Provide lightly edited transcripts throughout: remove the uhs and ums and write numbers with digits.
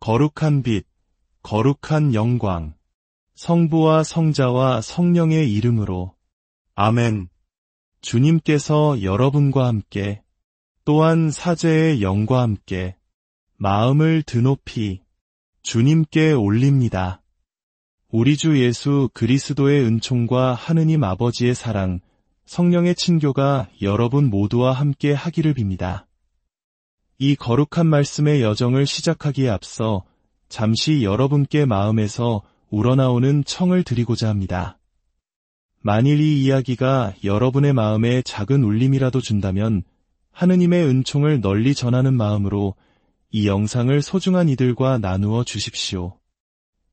거룩한 빛, 거룩한 영광, 성부와 성자와 성령의 이름으로. 아멘. 주님께서 여러분과 함께 또한 사제의 영과 함께 마음을 드높이 주님께 올립니다. 우리 주 예수 그리스도의 은총과 하느님 아버지의 사랑, 성령의 친교가 여러분 모두와 함께 하기를 빕니다. 이 거룩한 말씀의 여정을 시작하기에 앞서 잠시 여러분께 마음에서 우러나오는 청을 드리고자 합니다. 만일 이 이야기가 여러분의 마음에 작은 울림이라도 준다면 하느님의 은총을 널리 전하는 마음으로 이 영상을 소중한 이들과 나누어 주십시오.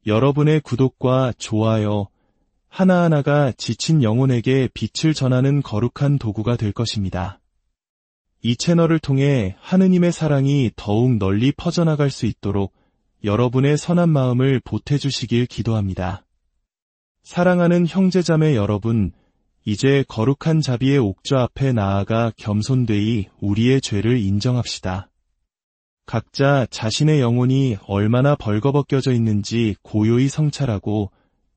여러분의 구독과 좋아요 하나하나가 지친 영혼에게 빛을 전하는 거룩한 도구가 될 것입니다. 이 채널을 통해 하느님의 사랑이 더욱 널리 퍼져나갈 수 있도록 여러분의 선한 마음을 보태주시길 기도합니다. 사랑하는 형제자매 여러분, 이제 거룩한 자비의 옥좌 앞에 나아가 겸손되이 우리의 죄를 인정합시다. 각자 자신의 영혼이 얼마나 벌거벗겨져 있는지 고요히 성찰하고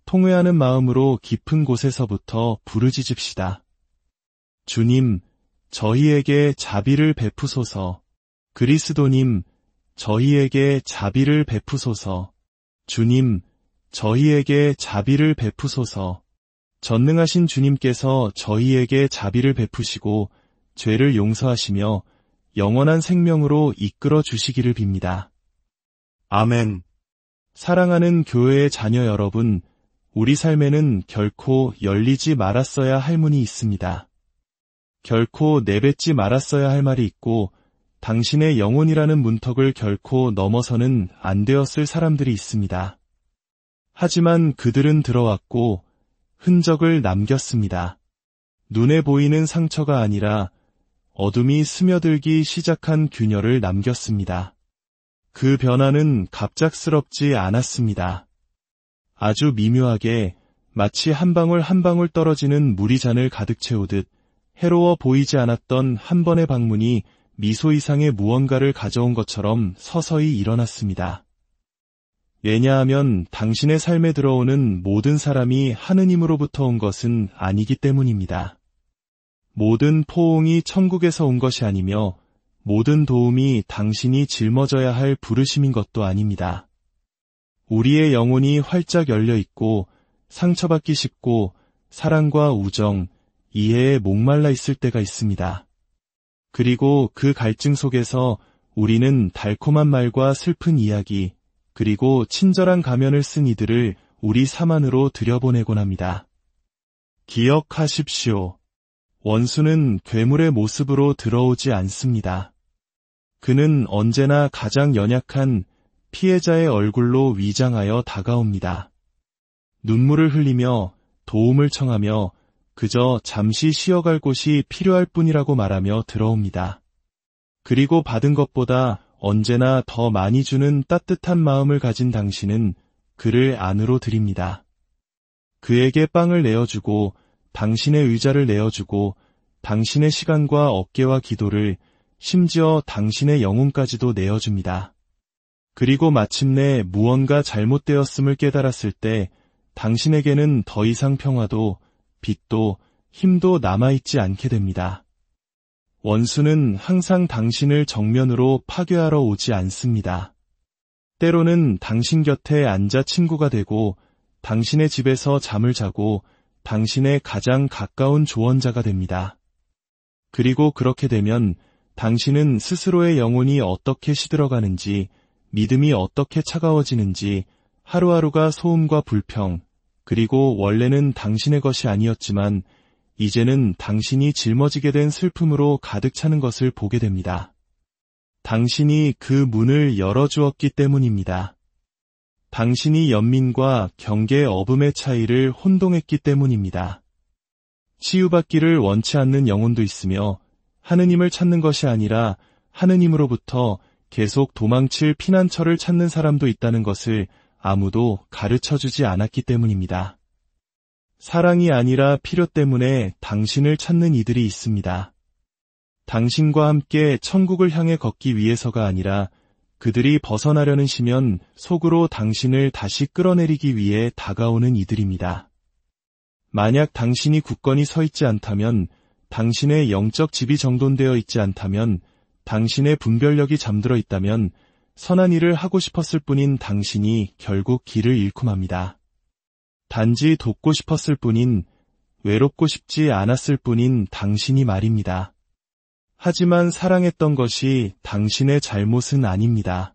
통회하는 마음으로 깊은 곳에서부터 부르짖읍시다. 주님, 저희에게 자비를 베푸소서. 그리스도님, 저희에게 자비를 베푸소서. 주님, 저희에게 자비를 베푸소서. 전능하신 주님께서 저희에게 자비를 베푸시고 죄를 용서하시며 영원한 생명으로 이끌어 주시기를 빕니다. 아멘. 사랑하는 교회의 자녀 여러분, 우리 삶에는 결코 열리지 말았어야 할 문이 있습니다. 결코 내뱉지 말았어야 할 말이 있고 당신의 영혼이라는 문턱을 결코 넘어서는 안 되었을 사람들이 있습니다. 하지만 그들은 들어왔고 흔적을 남겼습니다. 눈에 보이는 상처가 아니라 어둠이 스며들기 시작한 균열을 남겼습니다. 그 변화는 갑작스럽지 않았습니다. 아주 미묘하게 마치 한 방울 한 방울 떨어지는 물이 잔을 가득 채우듯 해로워 보이지 않았던 한 번의 방문이 미소 이상의 무언가를 가져온 것처럼 서서히 일어났습니다. 왜냐하면 당신의 삶에 들어오는 모든 사람이 하느님으로부터 온 것은 아니기 때문입니다. 모든 포옹이 천국에서 온 것이 아니며 모든 도움이 당신이 짊어져야 할 부르심인 것도 아닙니다. 우리의 영혼이 활짝 열려 있고 상처받기 쉽고 사랑과 우정, 이해에 목말라 있을 때가 있습니다. 그리고 그 갈증 속에서 우리는 달콤한 말과 슬픈 이야기, 그리고 친절한 가면을 쓴 이들을 우리 삶 안으로 들여보내곤 합니다. 기억하십시오. 원수는 괴물의 모습으로 들어오지 않습니다. 그는 언제나 가장 연약한 피해자의 얼굴로 위장하여 다가옵니다. 눈물을 흘리며 도움을 청하며 그저 잠시 쉬어갈 곳이 필요할 뿐이라고 말하며 들어옵니다. 그리고 받은 것보다 언제나 더 많이 주는 따뜻한 마음을 가진 당신은 그를 안으로 들입니다. 그에게 빵을 내어주고 당신의 의자를 내어주고 당신의 시간과 어깨와 기도를 심지어 당신의 영혼까지도 내어줍니다. 그리고 마침내 무언가 잘못되었음을 깨달았을 때 당신에게는 더 이상 평화도 빛도 힘도 남아있지 않게 됩니다. 원수는 항상 당신을 정면으로 파괴하러 오지 않습니다. 때로는 당신 곁에 앉아 친구가 되고 당신의 집에서 잠을 자고 당신의 가장 가까운 조언자가 됩니다. 그리고 그렇게 되면 당신은 스스로의 영혼이 어떻게 시들어가는지, 믿음이 어떻게 차가워지는지, 하루하루가 소음과 불평, 그리고 원래는 당신의 것이 아니었지만 이제는 당신이 짊어지게 된 슬픔으로 가득 차는 것을 보게 됩니다. 당신이 그 문을 열어주었기 때문입니다. 당신이 연민과 경계의 어음의 차이를 혼동했기 때문입니다. 치유받기를 원치 않는 영혼도 있으며 하느님을 찾는 것이 아니라 하느님으로부터 계속 도망칠 피난처를 찾는 사람도 있다는 것을 아무도 가르쳐주지 않았기 때문입니다. 사랑이 아니라 필요 때문에 당신을 찾는 이들이 있습니다. 당신과 함께 천국을 향해 걷기 위해서가 아니라 그들이 벗어나려는 시면 속으로 당신을 다시 끌어내리기 위해 다가오는 이들입니다. 만약 당신이 굳건히 서 있지 않다면, 당신의 영적 집이 정돈되어 있지 않다면, 당신의 분별력이 잠들어 있다면 선한 일을 하고 싶었을 뿐인 당신이 결국 길을 잃고 맙니다. 단지 돕고 싶었을 뿐인, 외롭고 싶지 않았을 뿐인 당신이 말입니다. 하지만 사랑했던 것이 당신의 잘못은 아닙니다.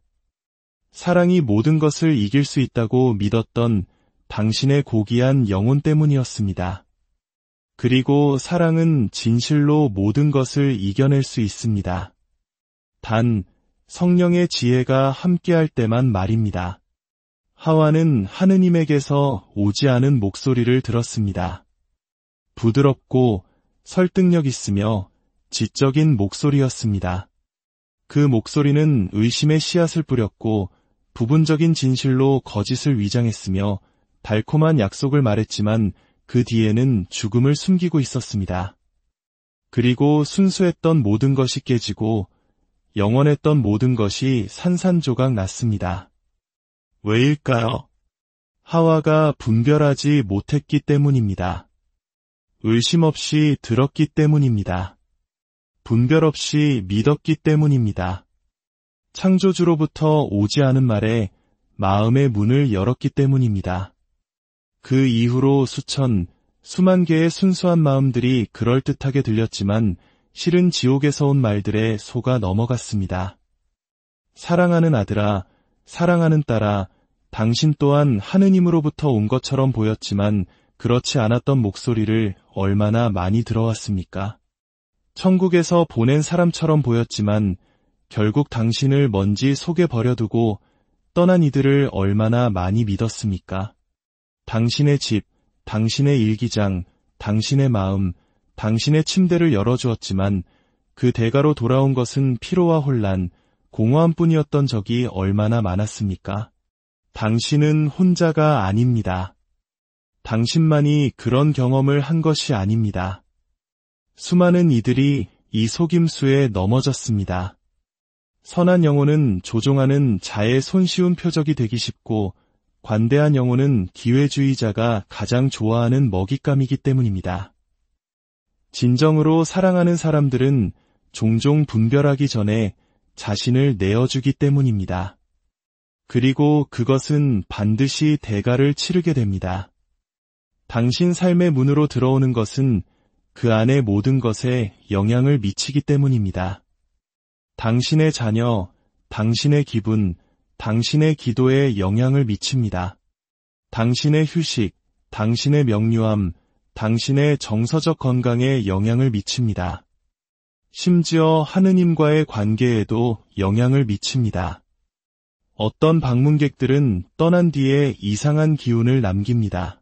사랑이 모든 것을 이길 수 있다고 믿었던 당신의 고귀한 영혼 때문이었습니다. 그리고 사랑은 진실로 모든 것을 이겨낼 수 있습니다. 단, 성령의 지혜가 함께할 때만 말입니다. 하와는 하느님에게서 오지 않은 목소리를 들었습니다. 부드럽고 설득력 있으며 지적인 목소리였습니다. 그 목소리는 의심의 씨앗을 뿌렸고 부분적인 진실로 거짓을 위장했으며 달콤한 약속을 말했지만 그 뒤에는 죽음을 숨기고 있었습니다. 그리고 순수했던 모든 것이 깨지고 영원했던 모든 것이 산산조각 났습니다. 왜일까요? 하와가 분별하지 못했기 때문입니다. 의심 없이 들었기 때문입니다. 분별 없이 믿었기 때문입니다. 창조주로부터 오지 않은 말에 마음의 문을 열었기 때문입니다. 그 이후로 수만 개의 순수한 마음들이 그럴듯하게 들렸지만 실은 지옥에서 온 말들에 속아 넘어갔습니다. 사랑하는 아들아, 사랑하는 딸아, 당신 또한 하느님으로부터 온 것처럼 보였지만 그렇지 않았던 목소리를 얼마나 많이 들어왔습니까? 천국에서 보낸 사람처럼 보였지만 결국 당신을 먼지 속에 버려두고 떠난 이들을 얼마나 많이 믿었습니까? 당신의 집, 당신의 일기장, 당신의 마음, 당신의 침대를 열어주었지만 그 대가로 돌아온 것은 피로와 혼란, 공허함뿐이었던 적이 얼마나 많았습니까? 당신은 혼자가 아닙니다. 당신만이 그런 경험을 한 것이 아닙니다. 수많은 이들이 이 속임수에 넘어졌습니다. 선한 영혼은 조종하는 자의 손쉬운 표적이 되기 쉽고 관대한 영혼은 기회주의자가 가장 좋아하는 먹잇감이기 때문입니다. 진정으로 사랑하는 사람들은 종종 분별하기 전에 자신을 내어주기 때문입니다. 그리고 그것은 반드시 대가를 치르게 됩니다. 당신 삶의 문으로 들어오는 것은 그 안의 모든 것에 영향을 미치기 때문입니다. 당신의 자녀, 당신의 기분, 당신의 기도에 영향을 미칩니다. 당신의 휴식, 당신의 명료함, 당신의 정서적 건강에 영향을 미칩니다. 심지어 하느님과의 관계에도 영향을 미칩니다. 어떤 방문객들은 떠난 뒤에 이상한 기운을 남깁니다.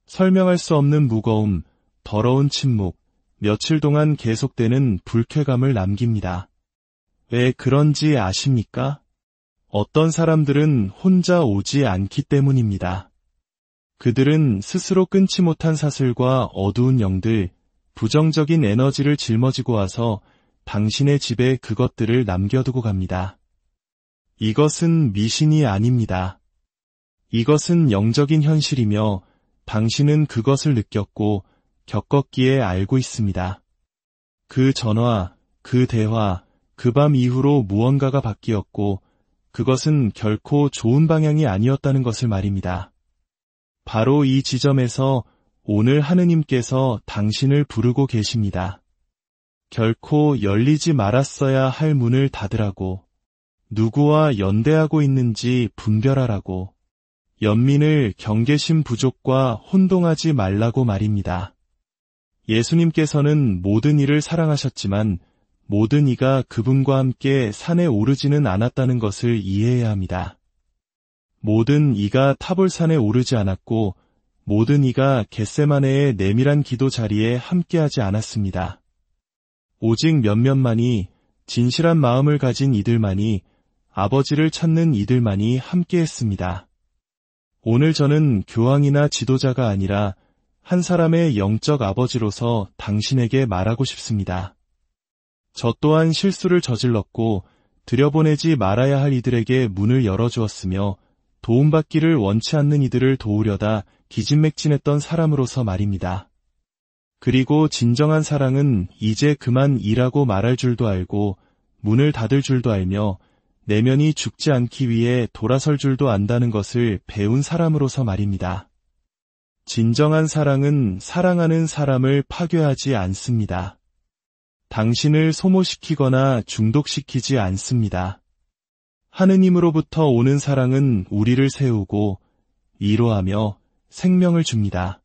설명할 수 없는 무거움, 더러운 침묵, 며칠 동안 계속되는 불쾌감을 남깁니다. 왜 그런지 아십니까? 어떤 사람들은 혼자 오지 않기 때문입니다. 그들은 스스로 끊지 못한 사슬과 어두운 영들, 부정적인 에너지를 짊어지고 와서 당신의 집에 그것들을 남겨두고 갑니다. 이것은 미신이 아닙니다. 이것은 영적인 현실이며 당신은 그것을 느꼈고 겪었기에 알고 있습니다. 그 전화, 그 대화, 그 밤 이후로 무언가가 바뀌었고 그것은 결코 좋은 방향이 아니었다는 것을 말입니다. 바로 이 지점에서 오늘 하느님께서 당신을 부르고 계십니다. 결코 열리지 말았어야 할 문을 닫으라고, 누구와 연대하고 있는지 분별하라고, 연민을 경계심 부족과 혼동하지 말라고 말입니다. 예수님께서는 모든 이를 사랑하셨지만 모든 이가 그분과 함께 산에 오르지는 않았다는 것을 이해해야 합니다. 모든 이가 타볼산에 오르지 않았고 모든 이가 겟세마네의 내밀한 기도 자리에 함께하지 않았습니다. 오직 몇몇만이, 진실한 마음을 가진 이들만이, 아버지를 찾는 이들만이 함께했습니다. 오늘 저는 교황이나 지도자가 아니라 한 사람의 영적 아버지로서 당신에게 말하고 싶습니다. 저 또한 실수를 저질렀고 들여보내지 말아야 할 이들에게 문을 열어주었으며 도움받기를 원치 않는 이들을 도우려다 기진맥진했던 사람으로서 말입니다. 그리고 진정한 사랑은 이제 그만 일하고 말할 줄도 알고 문을 닫을 줄도 알며 내면이 죽지 않기 위해 돌아설 줄도 안다는 것을 배운 사람으로서 말입니다. 진정한 사랑은 사랑하는 사람을 파괴하지 않습니다. 당신을 소모시키거나 중독시키지 않습니다. 하느님으로부터 오는 사랑은 우리를 세우고 위로하며 생명을 줍니다.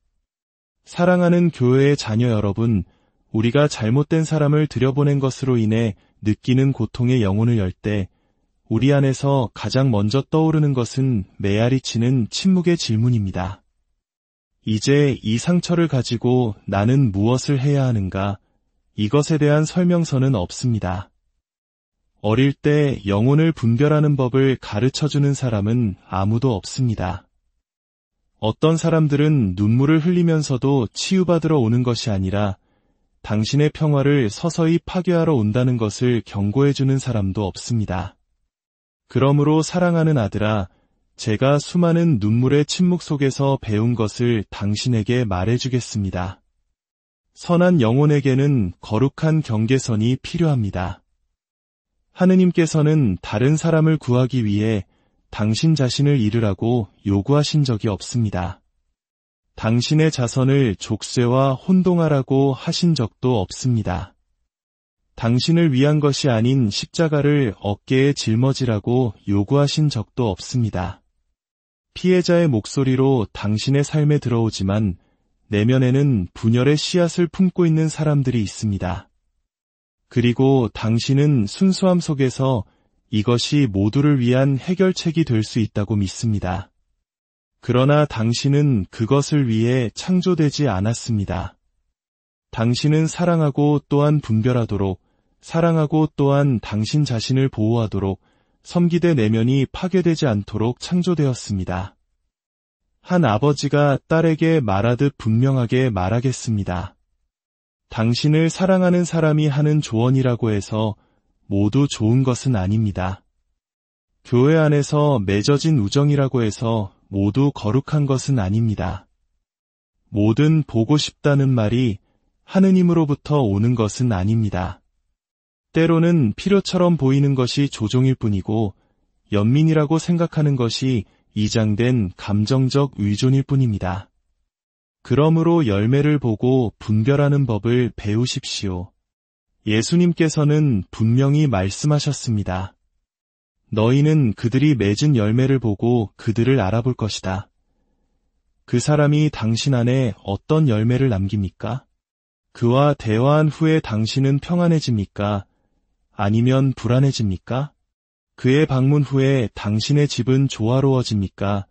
사랑하는 교회의 자녀 여러분, 우리가 잘못된 사람을 들여보낸 것으로 인해 느끼는 고통의 영혼을 열 때 우리 안에서 가장 먼저 떠오르는 것은 메아리 치는 침묵의 질문입니다. 이제 이 상처를 가지고 나는 무엇을 해야 하는가? 이것에 대한 설명서는 없습니다. 어릴 때 영혼을 분별하는 법을 가르쳐주는 사람은 아무도 없습니다. 어떤 사람들은 눈물을 흘리면서도 치유받으러 오는 것이 아니라 당신의 평화를 서서히 파괴하러 온다는 것을 경고해주는 사람도 없습니다. 그러므로 사랑하는 아들아, 제가 수많은 눈물의 침묵 속에서 배운 것을 당신에게 말해주겠습니다. 선한 영혼에게는 거룩한 경계선이 필요합니다. 하느님께서는 다른 사람을 구하기 위해 당신 자신을 잃으라고 요구하신 적이 없습니다. 당신의 자선을 족쇄와 혼동하라고 하신 적도 없습니다. 당신을 위한 것이 아닌 십자가를 어깨에 짊어지라고 요구하신 적도 없습니다. 피해자의 목소리로 당신의 삶에 들어오지만 내면에는 분열의 씨앗을 품고 있는 사람들이 있습니다. 그리고 당신은 순수함 속에서 이것이 모두를 위한 해결책이 될 수 있다고 믿습니다. 그러나 당신은 그것을 위해 창조되지 않았습니다. 당신은 사랑하고 또한 분별하도록, 사랑하고 또한 당신 자신을 보호하도록, 섬기되 내면이 파괴되지 않도록 창조되었습니다. 한 아버지가 딸에게 말하듯 분명하게 말하겠습니다. 당신을 사랑하는 사람이 하는 조언이라고 해서 모두 좋은 것은 아닙니다. 교회 안에서 맺어진 우정이라고 해서 모두 거룩한 것은 아닙니다. 뭐든 보고 싶다는 말이 하느님으로부터 오는 것은 아닙니다. 때로는 필요처럼 보이는 것이 조종일 뿐이고 연민이라고 생각하는 것이 이장된 감정적 의존일 뿐입니다. 그러므로 열매를 보고 분별하는 법을 배우십시오. 예수님께서는 분명히 말씀하셨습니다. 너희는 그들이 맺은 열매를 보고 그들을 알아볼 것이다. 그 사람이 당신 안에 어떤 열매를 남깁니까? 그와 대화한 후에 당신은 평안해집니까? 아니면 불안해집니까? 그의 방문 후에 당신의 집은 조화로워집니까?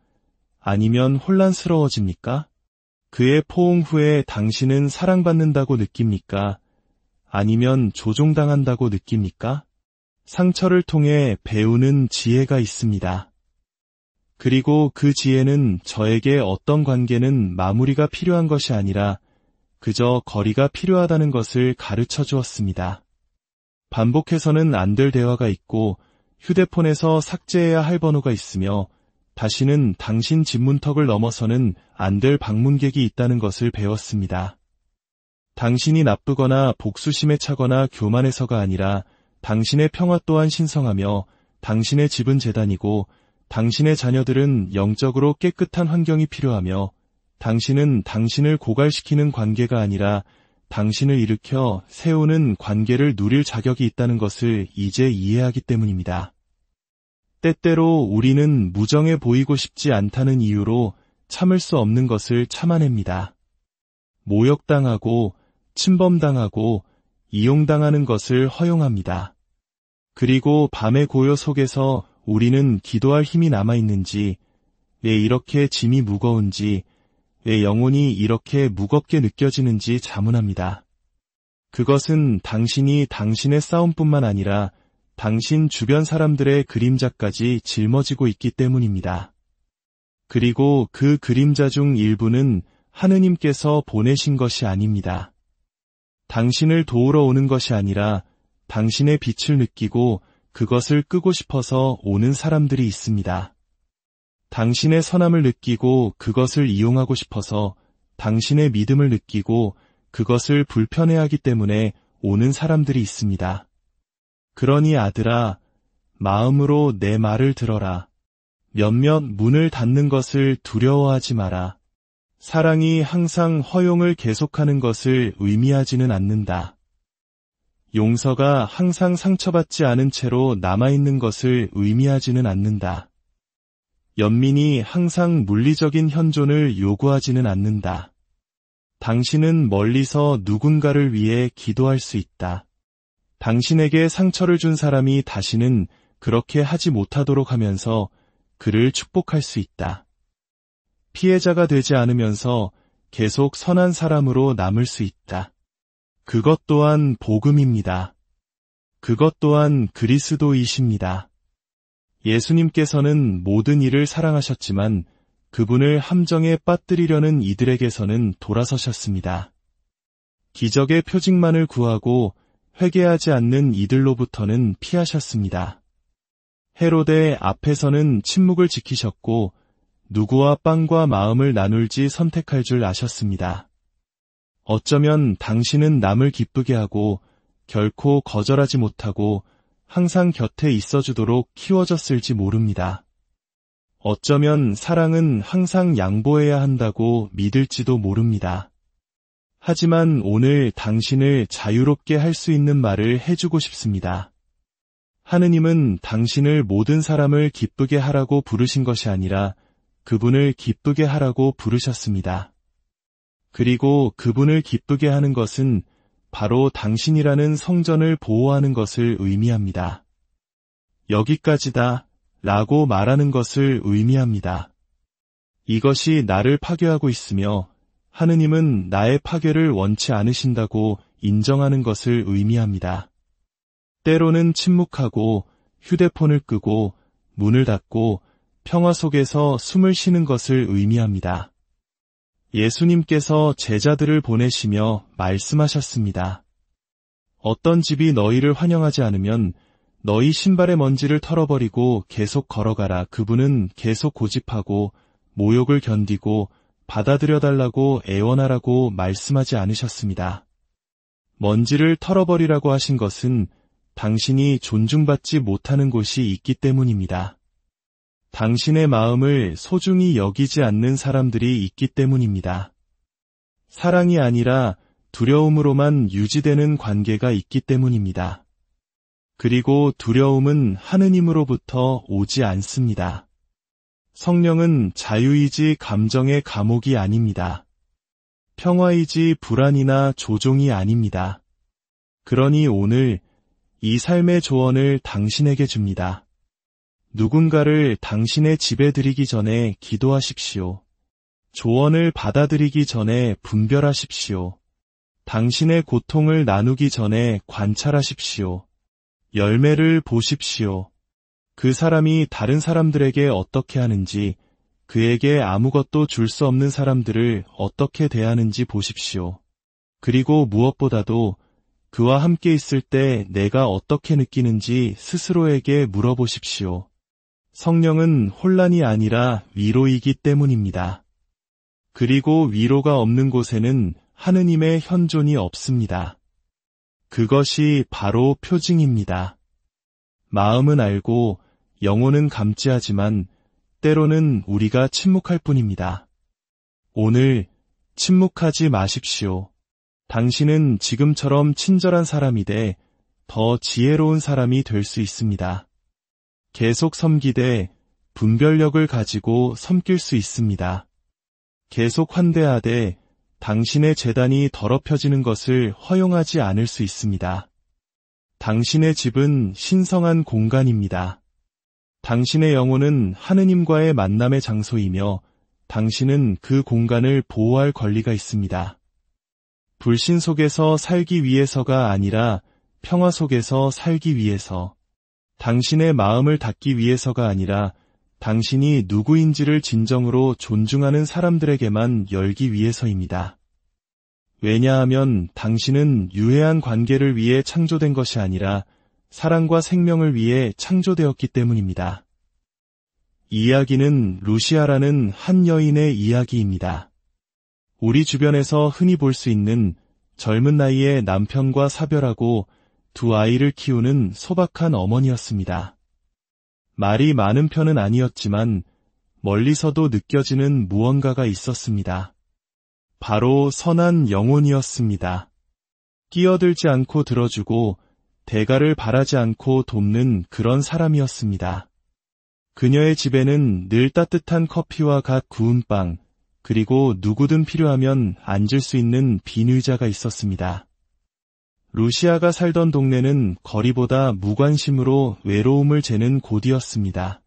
아니면 혼란스러워집니까? 그의 포옹 후에 당신은 사랑받는다고 느낍니까? 아니면 조종당한다고 느낍니까? 상처를 통해 배우는 지혜가 있습니다. 그리고 그 지혜는 저에게 어떤 관계는 마무리가 필요한 것이 아니라 그저 거리가 필요하다는 것을 가르쳐 주었습니다. 반복해서는 안 될 대화가 있고 휴대폰에서 삭제해야 할 번호가 있으며 다시는 당신 집 문턱을 넘어서는 안 될 방문객이 있다는 것을 배웠습니다. 당신이 나쁘거나 복수심에 차거나 교만해서가 아니라 당신의 평화 또한 신성하며 당신의 집은 제단이고 당신의 자녀들은 영적으로 깨끗한 환경이 필요하며 당신은 당신을 고갈시키는 관계가 아니라 당신을 일으켜 세우는 관계를 누릴 자격이 있다는 것을 이제 이해하기 때문입니다. 때때로 우리는 무정해 보이고 싶지 않다는 이유로 참을 수 없는 것을 참아냅니다. 모욕당하고 침범당하고 이용당하는 것을 허용합니다. 그리고 밤의 고요 속에서 우리는 기도할 힘이 남아있는지, 왜 이렇게 짐이 무거운지, 왜 영혼이 이렇게 무겁게 느껴지는지 자문합니다. 그것은 당신이 당신의 싸움뿐만 아니라 당신 주변 사람들의 그림자까지 짊어지고 있기 때문입니다. 그리고 그 그림자 중 일부는 하느님께서 보내신 것이 아닙니다. 당신을 도우러 오는 것이 아니라 당신의 빛을 느끼고 그것을 끄고 싶어서 오는 사람들이 있습니다. 당신의 선함을 느끼고 그것을 이용하고 싶어서 당신의 믿음을 느끼고 그것을 불편해하기 때문에 오는 사람들이 있습니다. 그러니 아들아, 마음으로 내 말을 들어라. 몇몇 문을 닫는 것을 두려워하지 마라. 사랑이 항상 허용을 계속하는 것을 의미하지는 않는다. 용서가 항상 상처받지 않은 채로 남아있는 것을 의미하지는 않는다. 연민이 항상 물리적인 현존을 요구하지는 않는다. 당신은 멀리서 누군가를 위해 기도할 수 있다. 당신에게 상처를 준 사람이 다시는 그렇게 하지 못하도록 하면서 그를 축복할 수 있다. 피해자가 되지 않으면서 계속 선한 사람으로 남을 수 있다. 그것 또한 복음입니다. 그것 또한 그리스도이십니다. 예수님께서는 모든 이를 사랑하셨지만 그분을 함정에 빠뜨리려는 이들에게서는 돌아서셨습니다. 기적의 표징만을 구하고 회개하지 않는 이들로부터는 피하셨습니다. 헤로데 앞에서는 침묵을 지키셨고 누구와 빵과 마음을 나눌지 선택할 줄 아셨습니다. 어쩌면 당신은 남을 기쁘게 하고 결코 거절하지 못하고 항상 곁에 있어주도록 키워졌을지 모릅니다. 어쩌면 사랑은 항상 양보해야 한다고 믿을지도 모릅니다. 하지만 오늘 당신을 자유롭게 할 수 있는 말을 해주고 싶습니다. 하느님은 당신을 모든 사람을 기쁘게 하라고 부르신 것이 아니라 그분을 기쁘게 하라고 부르셨습니다. 그리고 그분을 기쁘게 하는 것은 바로 당신이라는 성전을 보호하는 것을 의미합니다. 여기까지다 라고 말하는 것을 의미합니다. 이것이 나를 파괴하고 있으며 하느님은 나의 파괴를 원치 않으신다고 인정하는 것을 의미합니다. 때로는 침묵하고 휴대폰을 끄고 문을 닫고 평화 속에서 숨을 쉬는 것을 의미합니다. 예수님께서 제자들을 보내시며 말씀하셨습니다. 어떤 집이 너희를 환영하지 않으면 너희 신발의 먼지를 털어버리고 계속 걸어가라. 그분은 계속 고집하고 모욕을 견디고 받아들여달라고 애원하라고 말씀하지 않으셨습니다. 먼지를 털어버리라고 하신 것은 당신이 존중받지 못하는 곳이 있기 때문입니다. 당신의 마음을 소중히 여기지 않는 사람들이 있기 때문입니다. 사랑이 아니라 두려움으로만 유지되는 관계가 있기 때문입니다. 그리고 두려움은 하느님으로부터 오지 않습니다. 성령은 자유이지 감정의 감옥이 아닙니다. 평화이지 불안이나 조종이 아닙니다. 그러니 오늘 이 삶의 조언을 당신에게 줍니다. 누군가를 당신의 집에 들이기 전에 기도하십시오. 조언을 받아들이기 전에 분별하십시오. 당신의 고통을 나누기 전에 관찰하십시오. 열매를 보십시오. 그 사람이 다른 사람들에게 어떻게 하는지, 그에게 아무것도 줄 수 없는 사람들을 어떻게 대하는지 보십시오. 그리고 무엇보다도 그와 함께 있을 때 내가 어떻게 느끼는지 스스로에게 물어보십시오. 성령은 혼란이 아니라 위로이기 때문입니다. 그리고 위로가 없는 곳에는 하느님의 현존이 없습니다. 그것이 바로 표징입니다. 마음은 알고 영혼은 감지하지만 때로는 우리가 침묵할 뿐입니다. 오늘 침묵하지 마십시오. 당신은 지금처럼 친절한 사람이 돼 더 지혜로운 사람이 될 수 있습니다. 계속 섬기되 분별력을 가지고 섬길 수 있습니다. 계속 환대하되 당신의 재단이 더럽혀지는 것을 허용하지 않을 수 있습니다. 당신의 집은 신성한 공간입니다. 당신의 영혼은 하느님과의 만남의 장소이며 당신은 그 공간을 보호할 권리가 있습니다. 불신 속에서 살기 위해서가 아니라 평화 속에서 살기 위해서, 당신의 마음을 닫기 위해서가 아니라 당신이 누구인지를 진정으로 존중하는 사람들에게만 열기 위해서입니다. 왜냐하면 당신은 유해한 관계를 위해 창조된 것이 아니라 사랑과 생명을 위해 창조되었기 때문입니다. 이 이야기는 루시아라는 한 여인의 이야기입니다. 우리 주변에서 흔히 볼 수 있는 젊은 나이에 남편과 사별하고 두 아이를 키우는 소박한 어머니였습니다. 말이 많은 편은 아니었지만 멀리서도 느껴지는 무언가가 있었습니다. 바로 선한 영혼이었습니다. 끼어들지 않고 들어주고 대가를 바라지 않고 돕는 그런 사람이었습니다. 그녀의 집에는 늘 따뜻한 커피와 갓 구운 빵, 그리고 누구든 필요하면 앉을 수 있는 빈 의자가 있었습니다. 루시아가 살던 동네는 거리보다 무관심으로 외로움을 재는 곳이었습니다.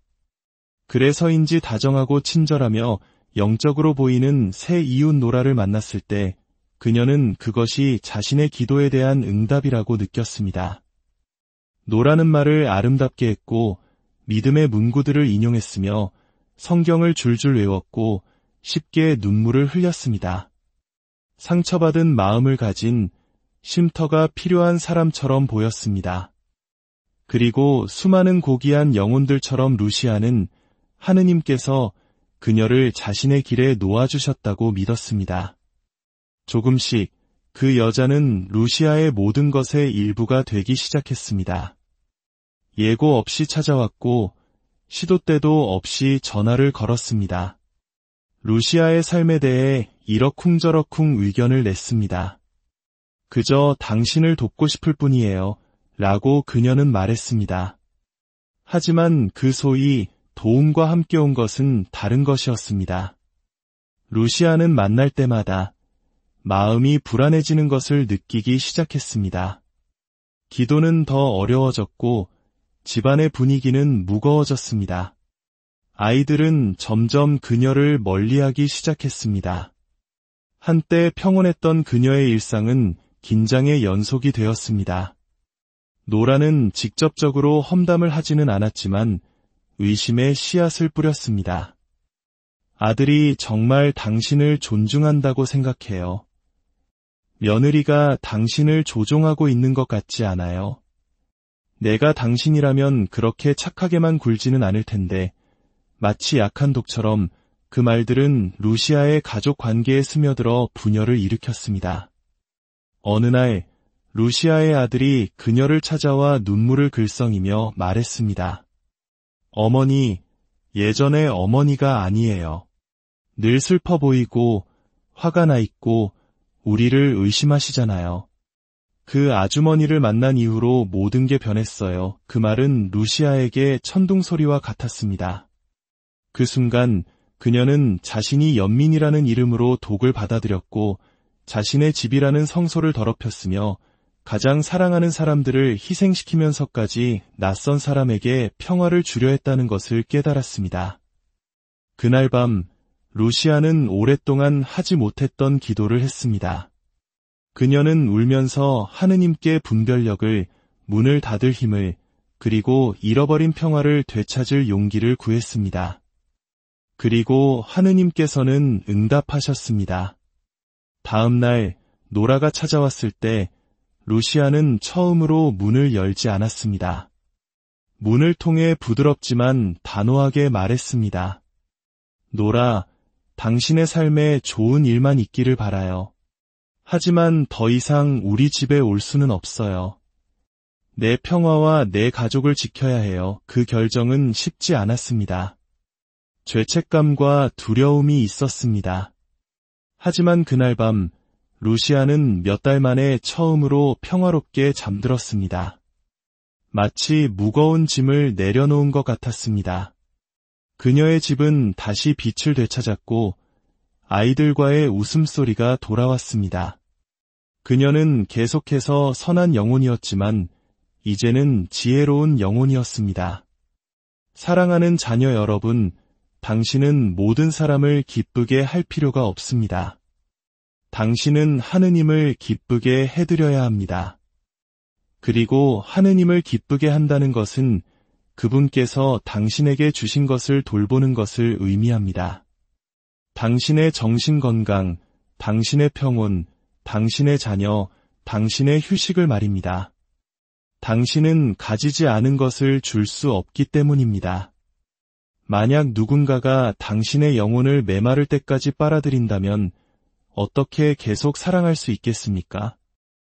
그래서인지 다정하고 친절하며 영적으로 보이는 새 이웃 노라를 만났을 때 그녀는 그것이 자신의 기도에 대한 응답이라고 느꼈습니다. 노라는 말을 아름답게 했고 믿음의 문구들을 인용했으며 성경을 줄줄 외웠고 쉽게 눈물을 흘렸습니다. 상처받은 마음을 가진 쉼터가 필요한 사람처럼 보였습니다. 그리고 수많은 고귀한 영혼들처럼 루시아는 하느님께서 그녀를 자신의 길에 놓아주셨다고 믿었습니다. 조금씩 그 여자는 루시아의 모든 것의 일부가 되기 시작했습니다. 예고 없이 찾아왔고 시도 때도 없이 전화를 걸었습니다. 루시아의 삶에 대해 이러쿵저러쿵 의견을 냈습니다. 그저 당신을 돕고 싶을 뿐이에요. 라고 그녀는 말했습니다. 하지만 그 소위 도움과 함께 온 것은 다른 것이었습니다. 루시아는 만날 때마다 마음이 불안해지는 것을 느끼기 시작했습니다. 기도는 더 어려워졌고 집안의 분위기는 무거워졌습니다. 아이들은 점점 그녀를 멀리하기 시작했습니다. 한때 평온했던 그녀의 일상은 긴장의 연속이 되었습니다. 노라는 직접적으로 험담을 하지는 않았지만 의심의 씨앗을 뿌렸습니다. 아들이 정말 당신을 존중한다고 생각해요. 며느리가 당신을 조종하고 있는 것 같지 않아요? 내가 당신이라면 그렇게 착하게만 굴지는 않을 텐데 마치 약한 독처럼 그 말들은 루시아의 가족 관계에 스며들어 분열을 일으켰습니다. 어느 날 루시아의 아들이 그녀를 찾아와 눈물을 글썽이며 말했습니다. 어머니, 예전의 어머니가 아니에요. 늘 슬퍼 보이고 화가 나 있고 우리를 의심하시잖아요. 그 아주머니를 만난 이후로 모든 게 변했어요. 그 말은 루시아에게 천둥소리와 같았습니다. 그 순간 그녀는 자신이 연민이라는 이름으로 독을 받아들였고 자신의 집이라는 성소를 더럽혔으며 가장 사랑하는 사람들을 희생시키면서까지 낯선 사람에게 평화를 주려 했다는 것을 깨달았습니다. 그날 밤 루시아는 오랫동안 하지 못했던 기도를 했습니다. 그녀는 울면서 하느님께 분별력을, 문을 닫을 힘을, 그리고 잃어버린 평화를 되찾을 용기를 구했습니다. 그리고 하느님께서는 응답하셨습니다. 다음 날 노라가 찾아왔을 때 루시아는 처음으로 문을 열지 않았습니다. 문을 통해 부드럽지만 단호하게 말했습니다. 노라, 당신의 삶에 좋은 일만 있기를 바라요. 하지만 더 이상 우리 집에 올 수는 없어요. 내 평화와 내 가족을 지켜야 해요. 그 결정은 쉽지 않았습니다. 죄책감과 두려움이 있었습니다. 하지만 그날 밤 루시아는 몇 달 만에 처음으로 평화롭게 잠들었습니다. 마치 무거운 짐을 내려놓은 것 같았습니다. 그녀의 집은 다시 빛을 되찾았고 아이들과의 웃음소리가 돌아왔습니다. 그녀는 계속해서 선한 영혼이었지만 이제는 지혜로운 영혼이었습니다. 사랑하는 자녀 여러분, 당신은 모든 사람을 기쁘게 할 필요가 없습니다. 당신은 하느님을 기쁘게 해드려야 합니다. 그리고 하느님을 기쁘게 한다는 것은 그분께서 당신에게 주신 것을 돌보는 것을 의미합니다. 당신의 정신 건강, 당신의 평온, 당신의 자녀, 당신의 휴식을 말입니다. 당신은 가지지 않은 것을 줄 수 없기 때문입니다. 만약 누군가가 당신의 영혼을 메마를 때까지 빨아들인다면 어떻게 계속 사랑할 수 있겠습니까?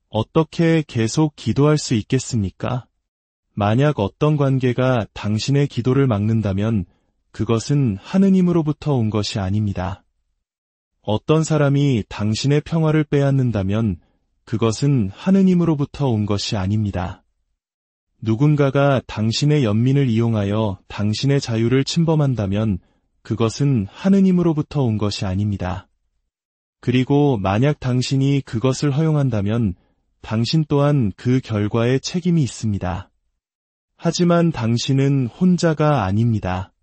어떻게 계속 기도할 수 있겠습니까? 만약 어떤 관계가 당신의 기도를 막는다면 그것은 하느님으로부터 온 것이 아닙니다. 어떤 사람이 당신의 평화를 빼앗는다면 그것은 하느님으로부터 온 것이 아닙니다. 누군가가 당신의 연민을 이용하여 당신의 자유를 침범한다면 그것은 하느님으로부터 온 것이 아닙니다. 그리고 만약 당신이 그것을 허용한다면 당신 또한 그 결과에 책임이 있습니다. 하지만 당신은 혼자가 아닙니다.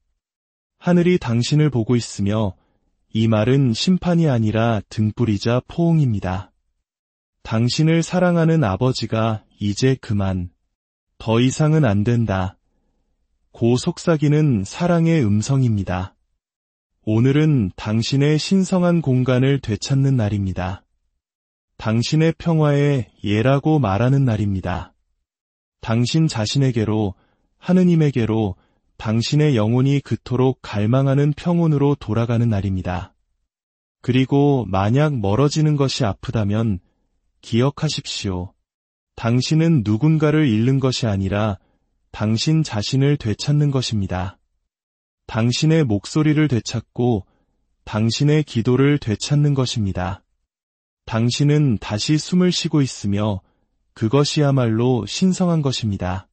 하늘이 당신을 보고 있으며 이 말은 심판이 아니라 등불이자 포옹입니다. 당신을 사랑하는 아버지가 이제 그만, 더 이상은 안 된다. 고 속삭이는 사랑의 음성입니다. 오늘은 당신의 신성한 공간을 되찾는 날입니다. 당신의 평화의 예라고 말하는 날입니다. 당신 자신에게로, 하느님에게로 당신의 영혼이 그토록 갈망하는 평온으로 돌아가는 날입니다. 그리고 만약 멀어지는 것이 아프다면 기억하십시오. 당신은 누군가를 잃는 것이 아니라 당신 자신을 되찾는 것입니다. 당신의 목소리를 되찾고 당신의 기도를 되찾는 것입니다. 당신은 다시 숨을 쉬고 있으며 그것이야말로 신성한 것입니다.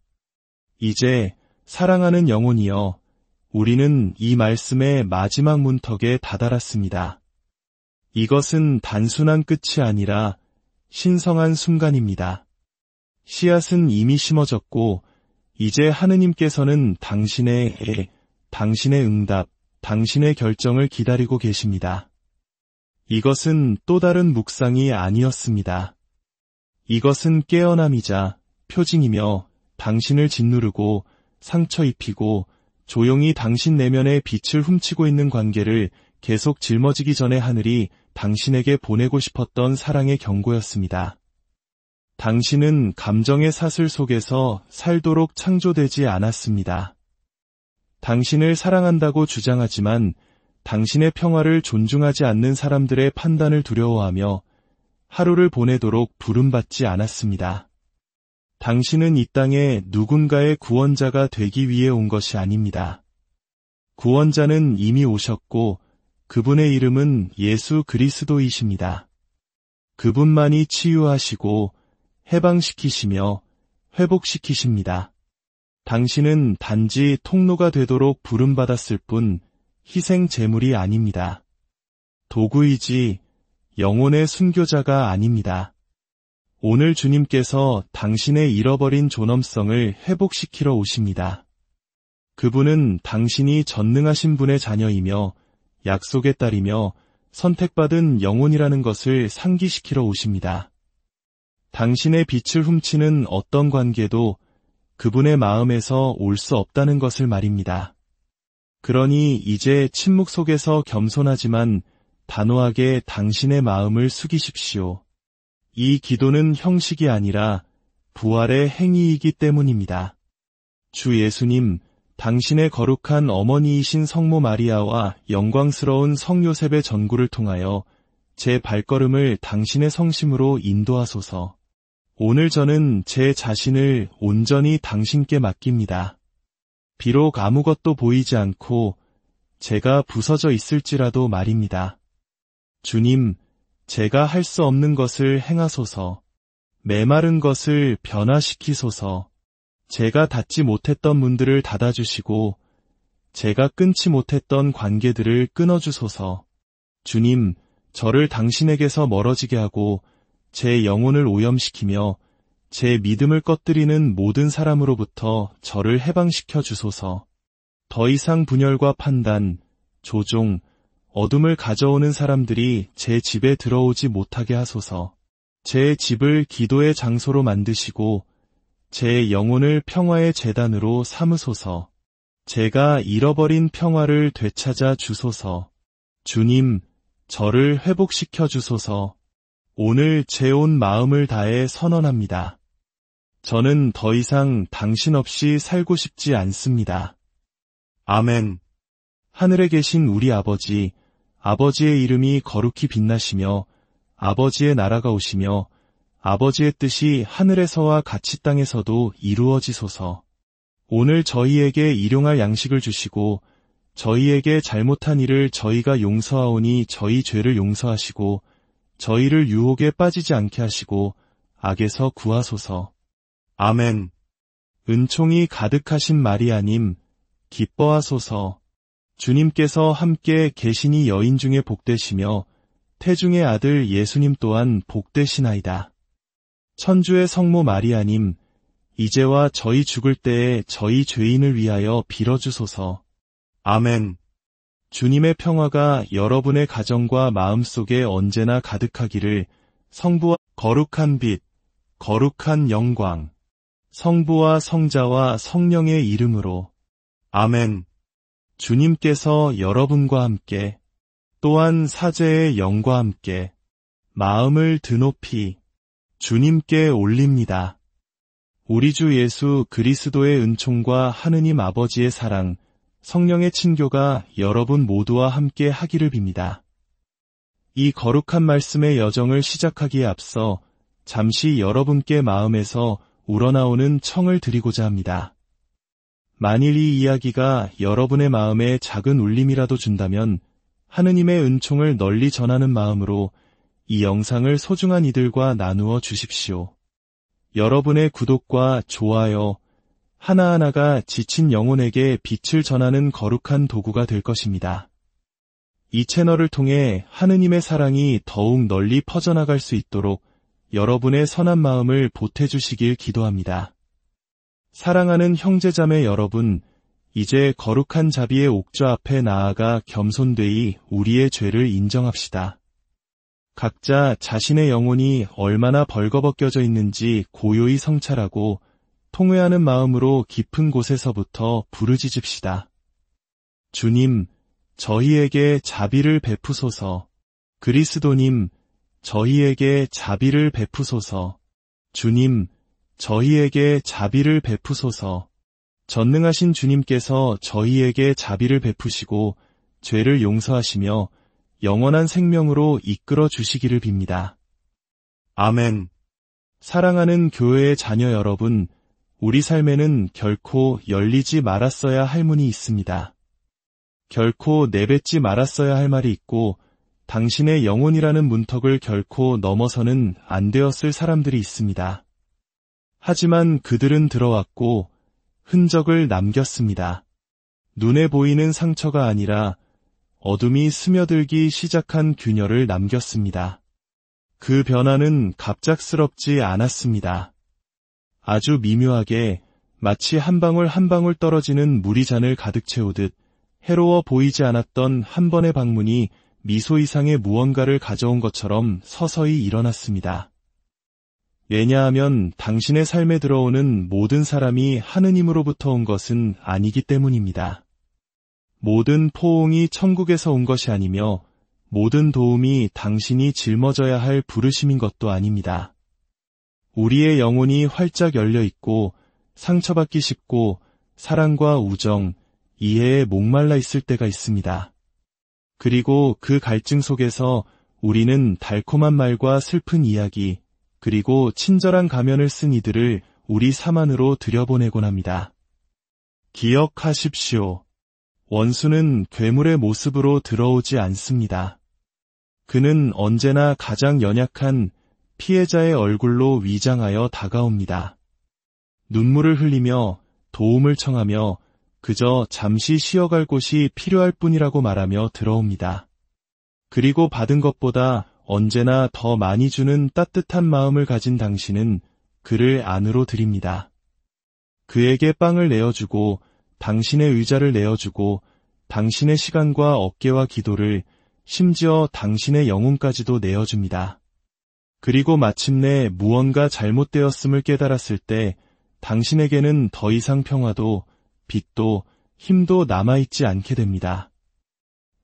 이제 사랑하는 영혼이여, 우리는 이 말씀의 마지막 문턱에 다다랐습니다. 이것은 단순한 끝이 아니라 신성한 순간입니다. 씨앗은 이미 심어졌고 이제 하느님께서는 당신의 애, 당신의 응답, 당신의 결정을 기다리고 계십니다. 이것은 또 다른 묵상이 아니었습니다. 이것은 깨어남이자 표징이며 당신을 짓누르고 상처 입히고 조용히 당신 내면의 빛을 훔치고 있는 관계를 계속 짊어지기 전에 하늘이 당신에게 보내고 싶었던 사랑의 경고였습니다. 당신은 감정의 사슬 속에서 살도록 창조되지 않았습니다. 당신을 사랑한다고 주장하지만 당신의 평화를 존중하지 않는 사람들의 판단을 두려워하며 하루를 보내도록 부름받지 않았습니다. 당신은 이 땅에 누군가의 구원자가 되기 위해 온 것이 아닙니다. 구원자는 이미 오셨고 그분의 이름은 예수 그리스도이십니다. 그분만이 치유하시고 해방시키시며 회복시키십니다. 당신은 단지 통로가 되도록 부름받았을 뿐 희생 제물이 아닙니다. 도구이지 영혼의 순교자가 아닙니다. 오늘 주님께서 당신의 잃어버린 존엄성을 회복시키러 오십니다. 그분은 당신이 전능하신 분의 자녀이며 약속의 딸이며 선택받은 영혼이라는 것을 상기시키러 오십니다. 당신의 빛을 훔치는 어떤 관계도 그분의 마음에서 올 수 없다는 것을 말입니다. 그러니 이제 침묵 속에서 겸손하지만 단호하게 당신의 마음을 숙이십시오. 이 기도는 형식이 아니라 부활의 행위이기 때문입니다. 주 예수님, 당신의 거룩한 어머니이신 성모 마리아와 영광스러운 성 요셉의 전구를 통하여 제 발걸음을 당신의 성심으로 인도하소서. 오늘 저는 제 자신을 온전히 당신께 맡깁니다. 비록 아무것도 보이지 않고 제가 부서져 있을지라도 말입니다. 주님, 제가 할 수 없는 것을 행하소서. 메마른 것을 변화시키소서. 제가 닫지 못했던 문들을 닫아주시고 제가 끊지 못했던 관계들을 끊어주소서. 주님, 저를 당신에게서 멀어지게 하고 제 영혼을 오염시키며 제 믿음을 꺼뜨리는 모든 사람으로부터 저를 해방시켜 주소서. 더 이상 분열과 판단, 조종, 어둠을 가져오는 사람들이 제 집에 들어오지 못하게 하소서. 제 집을 기도의 장소로 만드시고 제 영혼을 평화의 제단으로 삼으소서. 제가 잃어버린 평화를 되찾아 주소서. 주님, 저를 회복시켜 주소서. 오늘 제 온 마음을 다해 선언합니다. 저는 더 이상 당신 없이 살고 싶지 않습니다. 아멘. 하늘에 계신 우리 아버지, 아버지의 이름이 거룩히 빛나시며 아버지의 나라가 오시며 아버지의 뜻이 하늘에서와 같이 땅에서도 이루어지소서. 오늘 저희에게 일용할 양식을 주시고 저희에게 잘못한 일을 저희가 용서하오니 저희 죄를 용서하시고 저희를 유혹에 빠지지 않게 하시고 악에서 구하소서. 아멘. 은총이 가득하신 마리아님, 기뻐하소서. 주님께서 함께 계시니 여인 중에 복되시며 태중의 아들 예수님 또한 복되시나이다. 천주의 성모 마리아님, 이제와 저희 죽을 때에 저희 죄인을 위하여 빌어주소서. 아멘. 주님의 평화가 여러분의 가정과 마음속에 언제나 가득하기를 성부와 거룩한 빛, 거룩한 영광, 성부와 성자와 성령의 이름으로. 아멘. 주님께서 여러분과 함께 또한 사제의 영과 함께 마음을 드높이 주님께 올립니다. 우리 주 예수 그리스도의 은총과 하느님 아버지의 사랑, 성령의 친교가 여러분 모두와 함께 하기를 빕니다. 이 거룩한 말씀의 여정을 시작하기에 앞서 잠시 여러분께 마음에서 우러나오는 청을 드리고자 합니다. 만일 이 이야기가 여러분의 마음에 작은 울림이라도 준다면 하느님의 은총을 널리 전하는 마음으로 이 영상을 소중한 이들과 나누어 주십시오. 여러분의 구독과 좋아요, 하나하나가 지친 영혼에게 빛을 전하는 거룩한 도구가 될 것입니다. 이 채널을 통해 하느님의 사랑이 더욱 널리 퍼져나갈 수 있도록 여러분의 선한 마음을 보태주시길 기도합니다. 사랑하는 형제자매 여러분, 이제 거룩한 자비의 옥좌 앞에 나아가 겸손되이 우리의 죄를 인정합시다. 각자 자신의 영혼이 얼마나 벌거벗겨져 있는지 고요히 성찰하고 통회하는 마음으로 깊은 곳에서부터 부르짖읍시다. 주님, 저희에게 자비를 베푸소서. 그리스도님, 저희에게 자비를 베푸소서. 주님, 저희에게 자비를 베푸소서. 전능하신 주님께서 저희에게 자비를 베푸시고 죄를 용서하시며 영원한 생명으로 이끌어 주시기를 빕니다. 아멘. 사랑하는 교회의 자녀 여러분, 우리 삶에는 결코 열리지 말았어야 할 문이 있습니다. 결코 내뱉지 말았어야 할 말이 있고 당신의 영혼이라는 문턱을 결코 넘어서는 안 되었을 사람들이 있습니다. 하지만 그들은 들어왔고 흔적을 남겼습니다. 눈에 보이는 상처가 아니라 어둠이 스며들기 시작한 균열을 남겼습니다. 그 변화는 갑작스럽지 않았습니다. 아주 미묘하게 마치 한 방울 한 방울 떨어지는 물이 잔을 가득 채우듯 해로워 보이지 않았던 한 번의 방문이 미소 이상의 무언가를 가져온 것처럼 서서히 일어났습니다. 왜냐하면 당신의 삶에 들어오는 모든 사람이 하느님으로부터 온 것은 아니기 때문입니다. 모든 포옹이 천국에서 온 것이 아니며 모든 도움이 당신이 짊어져야 할 부르심인 것도 아닙니다. 우리의 영혼이 활짝 열려 있고 상처받기 쉽고 사랑과 우정, 이해에 목말라 있을 때가 있습니다. 그리고 그 갈증 속에서 우리는 달콤한 말과 슬픈 이야기, 그리고 친절한 가면을 쓴 이들을 우리 삶 안으로 들여보내곤 합니다. 기억하십시오. 원수는 괴물의 모습으로 들어오지 않습니다. 그는 언제나 가장 연약한 피해자의 얼굴로 위장하여 다가옵니다. 눈물을 흘리며 도움을 청하며 그저 잠시 쉬어갈 곳이 필요할 뿐이라고 말하며 들어옵니다. 그리고 받은 것보다 언제나 더 많이 주는 따뜻한 마음을 가진 당신은 그를 안으로 들입니다. 그에게 빵을 내어주고 당신의 의자를 내어주고 당신의 시간과 어깨와 기도를 심지어 당신의 영혼까지도 내어줍니다. 그리고 마침내 무언가 잘못되었음을 깨달았을 때 당신에게는 더 이상 평화도 빛도 힘도 남아있지 않게 됩니다.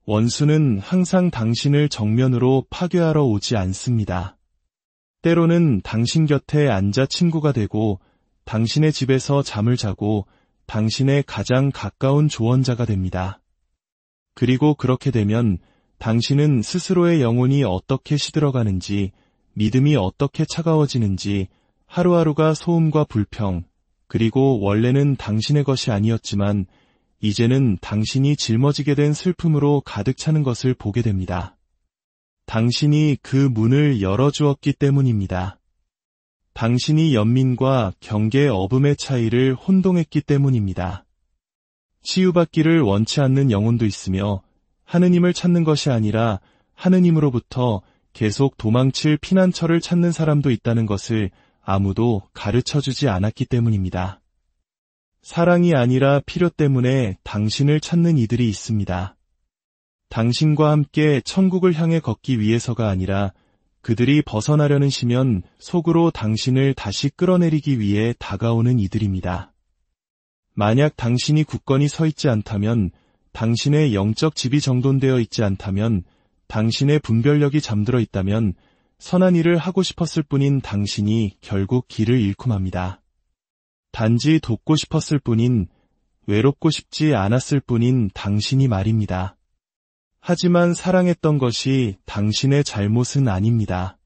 원수는 항상 당신을 정면으로 파괴하러 오지 않습니다. 때로는 당신 곁에 앉아 친구가 되고 당신의 집에서 잠을 자고 당신의 가장 가까운 조언자가 됩니다. 그리고 그렇게 되면 당신은 스스로의 영혼이 어떻게 시들어가는지, 믿음이 어떻게 차가워지는지, 하루하루가 소음과 불평, 그리고 원래는 당신의 것이 아니었지만 이제는 당신이 짊어지게 된 슬픔으로 가득 차는 것을 보게 됩니다. 당신이 그 문을 열어주었기 때문입니다. 당신이 연민과 경계의 어음의 차이를 혼동했기 때문입니다. 치유받기를 원치 않는 영혼도 있으며 하느님을 찾는 것이 아니라 하느님으로부터 계속 도망칠 피난처를 찾는 사람도 있다는 것을 아무도 가르쳐주지 않았기 때문입니다. 사랑이 아니라 필요 때문에 당신을 찾는 이들이 있습니다. 당신과 함께 천국을 향해 걷기 위해서가 아니라 그들이 벗어나려는 시면 속으로 당신을 다시 끌어내리기 위해 다가오는 이들입니다. 만약 당신이 굳건히 서 있지 않다면, 당신의 영적 집이 정돈되어 있지 않다면, 당신의 분별력이 잠들어 있다면 선한 일을 하고 싶었을 뿐인 당신이 결국 길을 잃고 맙니다. 단지 돕고 싶었을 뿐인, 외롭고 싶지 않았을 뿐인 당신이 말입니다. 하지만 사랑했던 것이 당신의 잘못은 아닙니다.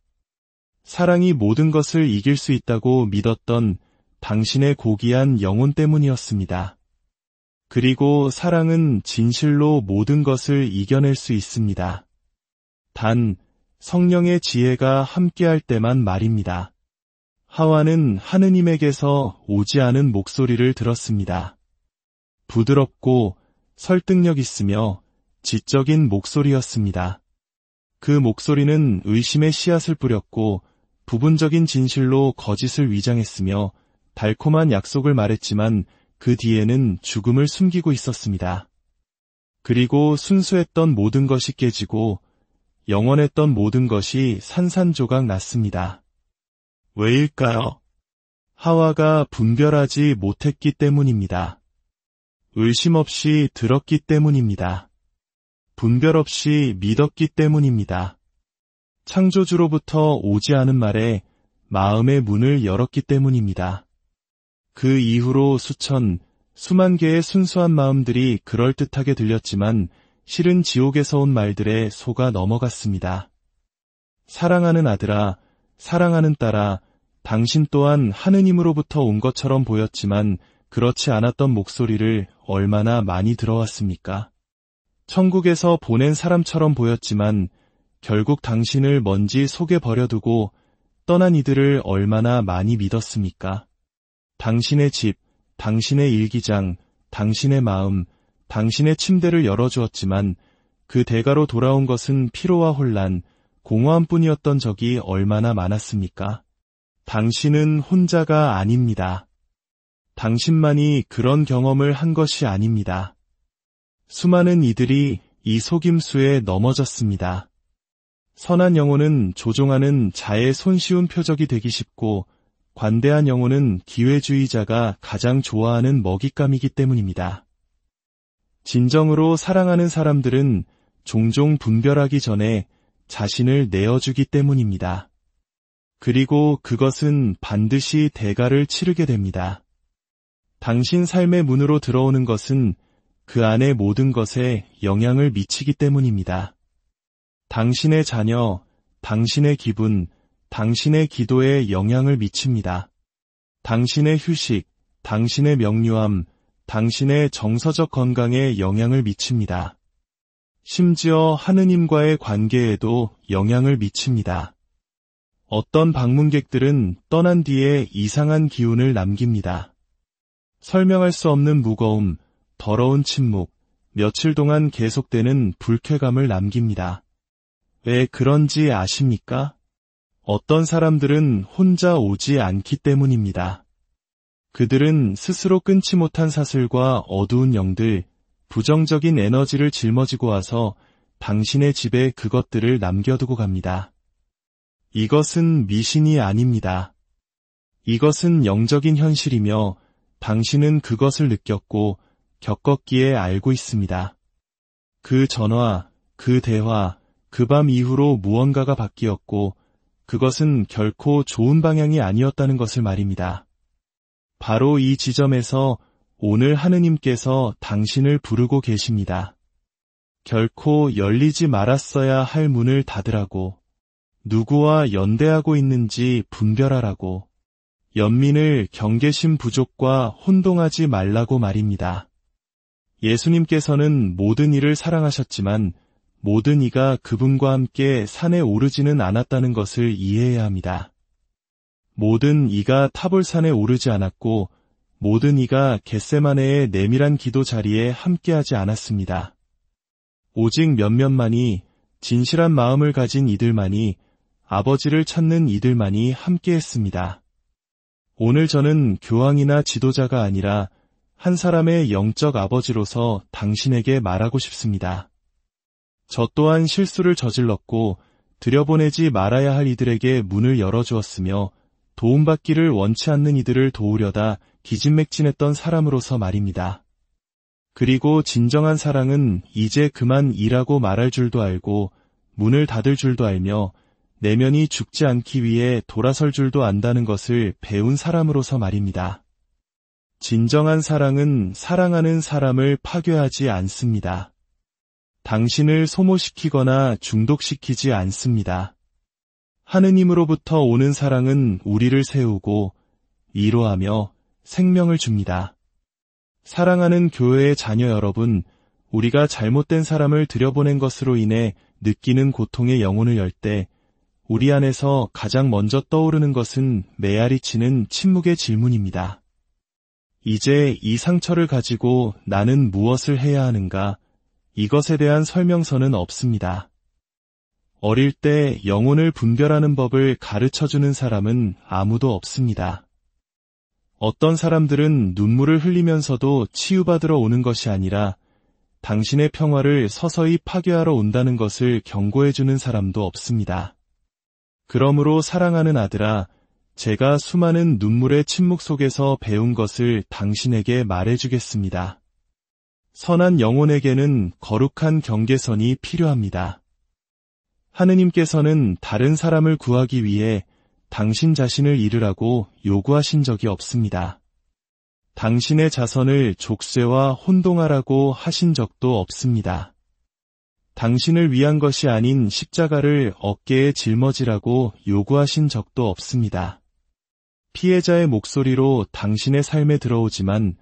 사랑이 모든 것을 이길 수 있다고 믿었던 당신의 고귀한 영혼 때문이었습니다. 그리고 사랑은 진실로 모든 것을 이겨낼 수 있습니다. 단, 성령의 지혜가 함께할 때만 말입니다. 하와는 하느님에게서 오지 않은 목소리를 들었습니다. 부드럽고 설득력 있으며 지적인 목소리였습니다. 그 목소리는 의심의 씨앗을 뿌렸고 부분적인 진실로 거짓을 위장했으며 달콤한 약속을 말했지만 그 뒤에는 죽음을 숨기고 있었습니다. 그리고 순수했던 모든 것이 깨지고 영원했던 모든 것이 산산조각 났습니다. 왜일까요? 하와가 분별하지 못했기 때문입니다. 의심 없이 들었기 때문입니다. 분별 없이 믿었기 때문입니다. 창조주로부터 오지 않은 말에 마음의 문을 열었기 때문입니다. 그 이후로 수만 개의 순수한 마음들이 그럴듯하게 들렸지만 실은 지옥에서 온 말들에 속아 넘어갔습니다. 사랑하는 아들아, 사랑하는 딸아, 당신 또한 하느님으로부터 온 것처럼 보였지만 그렇지 않았던 목소리를 얼마나 많이 들어왔습니까? 천국에서 보낸 사람처럼 보였지만 결국 당신을 먼지 속에 버려두고 떠난 이들을 얼마나 많이 믿었습니까? 당신의 집, 당신의 일기장, 당신의 마음, 당신의 침대를 열어주었지만 그 대가로 돌아온 것은 피로와 혼란, 공허함뿐이었던 적이 얼마나 많았습니까? 당신은 혼자가 아닙니다. 당신만이 그런 경험을 한 것이 아닙니다. 수많은 이들이 이 속임수에 넘어졌습니다. 선한 영혼은 조종하는 자의 손쉬운 표적이 되기 쉽고 관대한 영혼은 기회주의자가 가장 좋아하는 먹잇감이기 때문입니다. 진정으로 사랑하는 사람들은 종종 분별하기 전에 자신을 내어주기 때문입니다. 그리고 그것은 반드시 대가를 치르게 됩니다. 당신 삶의 문으로 들어오는 것은 그 안의 모든 것에 영향을 미치기 때문입니다. 당신의 자녀, 당신의 기분, 당신의 기도에 영향을 미칩니다. 당신의 휴식, 당신의 명료함, 당신의 정서적 건강에 영향을 미칩니다. 심지어 하느님과의 관계에도 영향을 미칩니다. 어떤 방문객들은 떠난 뒤에 이상한 기운을 남깁니다. 설명할 수 없는 무거움, 더러운 침묵, 며칠 동안 계속되는 불쾌감을 남깁니다. 왜 그런지 아십니까? 어떤 사람들은 혼자 오지 않기 때문입니다. 그들은 스스로 끊지 못한 사슬과 어두운 영들, 부정적인 에너지를 짊어지고 와서 당신의 집에 그것들을 남겨두고 갑니다. 이것은 미신이 아닙니다. 이것은 영적인 현실이며 당신은 그것을 느꼈고 겪었기에 알고 있습니다. 그 전화, 그 대화, 그 밤 이후로 무언가가 바뀌었고 그것은 결코 좋은 방향이 아니었다는 것을 말입니다. 바로 이 지점에서 오늘 하느님께서 당신을 부르고 계십니다. 결코 열리지 말았어야 할 문을 닫으라고, 누구와 연대하고 있는지 분별하라고, 연민을 경계심 부족과 혼동하지 말라고 말입니다. 예수님께서는 모든 이를 사랑하셨지만 모든 이가 그분과 함께 산에 오르지는 않았다는 것을 이해해야 합니다. 모든 이가 타볼산에 오르지 않았고 모든 이가 겟세마네의 내밀한 기도 자리에 함께하지 않았습니다. 오직 몇몇만이, 진실한 마음을 가진 이들만이, 아버지를 찾는 이들만이 함께했습니다. 오늘 저는 교황이나 지도자가 아니라 한 사람의 영적 아버지로서 당신에게 말하고 싶습니다. 저 또한 실수를 저질렀고 들여보내지 말아야 할 이들에게 문을 열어주었으며 도움받기를 원치 않는 이들을 도우려다 기진맥진했던 사람으로서 말입니다. 그리고 진정한 사랑은 이제 그만 일하고 말할 줄도 알고 문을 닫을 줄도 알며 내면이 죽지 않기 위해 돌아설 줄도 안다는 것을 배운 사람으로서 말입니다. 진정한 사랑은 사랑하는 사람을 파괴하지 않습니다. 당신을 소모시키거나 중독시키지 않습니다. 하느님으로부터 오는 사랑은 우리를 세우고 위로하며 생명을 줍니다. 사랑하는 교회의 자녀 여러분, 우리가 잘못된 사람을 들여보낸 것으로 인해 느끼는 고통의 영혼을 열 때 우리 안에서 가장 먼저 떠오르는 것은 메아리치는 침묵의 질문입니다. 이제 이 상처를 가지고 나는 무엇을 해야 하는가? 이것에 대한 설명서는 없습니다. 어릴 때 영혼을 분별하는 법을 가르쳐주는 사람은 아무도 없습니다. 어떤 사람들은 눈물을 흘리면서도 치유받으러 오는 것이 아니라 당신의 평화를 서서히 파괴하러 온다는 것을 경고해주는 사람도 없습니다. 그러므로 사랑하는 아들아, 제가 수많은 눈물의 침묵 속에서 배운 것을 당신에게 말해주겠습니다. 선한 영혼에게는 거룩한 경계선이 필요합니다. 하느님께서는 다른 사람을 구하기 위해 당신 자신을 잃으라고 요구하신 적이 없습니다. 당신의 자선을 족쇄와 혼동하라고 하신 적도 없습니다. 당신을 위한 것이 아닌 십자가를 어깨에 짊어지라고 요구하신 적도 없습니다. 피해자의 목소리로 당신의 삶에 들어오지만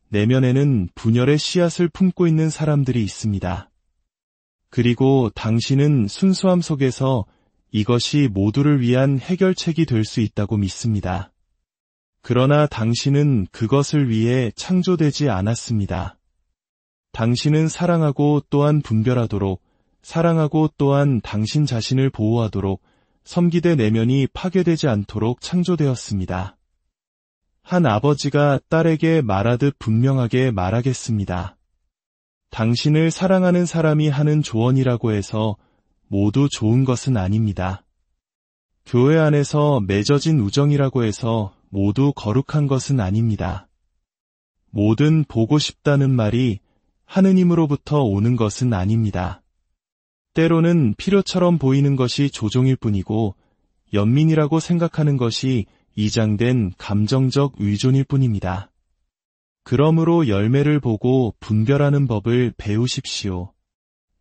내면에는 분열의 씨앗을 품고 있는 사람들이 있습니다. 그리고 당신은 순수함 속에서 이것이 모두를 위한 해결책이 될 수 있다고 믿습니다. 그러나 당신은 그것을 위해 창조되지 않았습니다. 당신은 사랑하고 또한 분별하도록, 사랑하고 또한 당신 자신을 보호하도록, 섬기되 내면이 파괴되지 않도록 창조되었습니다. 한 아버지가 딸에게 말하듯 분명하게 말하겠습니다. 당신을 사랑하는 사람이 하는 조언이라고 해서 모두 좋은 것은 아닙니다. 교회 안에서 맺어진 우정이라고 해서 모두 거룩한 것은 아닙니다. 뭐든 보고 싶다는 말이 하느님으로부터 오는 것은 아닙니다. 때로는 필요처럼 보이는 것이 조종일 뿐이고 연민이라고 생각하는 것이 이장된 감정적 의존일 뿐입니다. 그러므로 열매를 보고 분별하는 법을 배우십시오.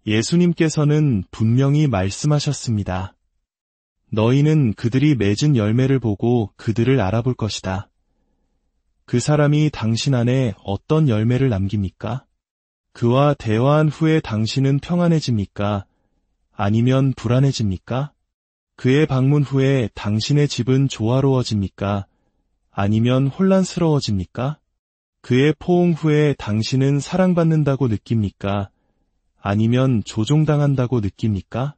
예수님께서는 분명히 말씀하셨습니다. 너희는 그들이 맺은 열매를 보고 그들을 알아볼 것이다. 그 사람이 당신 안에 어떤 열매를 남깁니까? 그와 대화한 후에 당신은 평안해집니까? 아니면 불안해집니까? 그의 방문 후에 당신의 집은 조화로워집니까? 아니면 혼란스러워집니까? 그의 포옹 후에 당신은 사랑받는다고 느낍니까? 아니면 조종당한다고 느낍니까?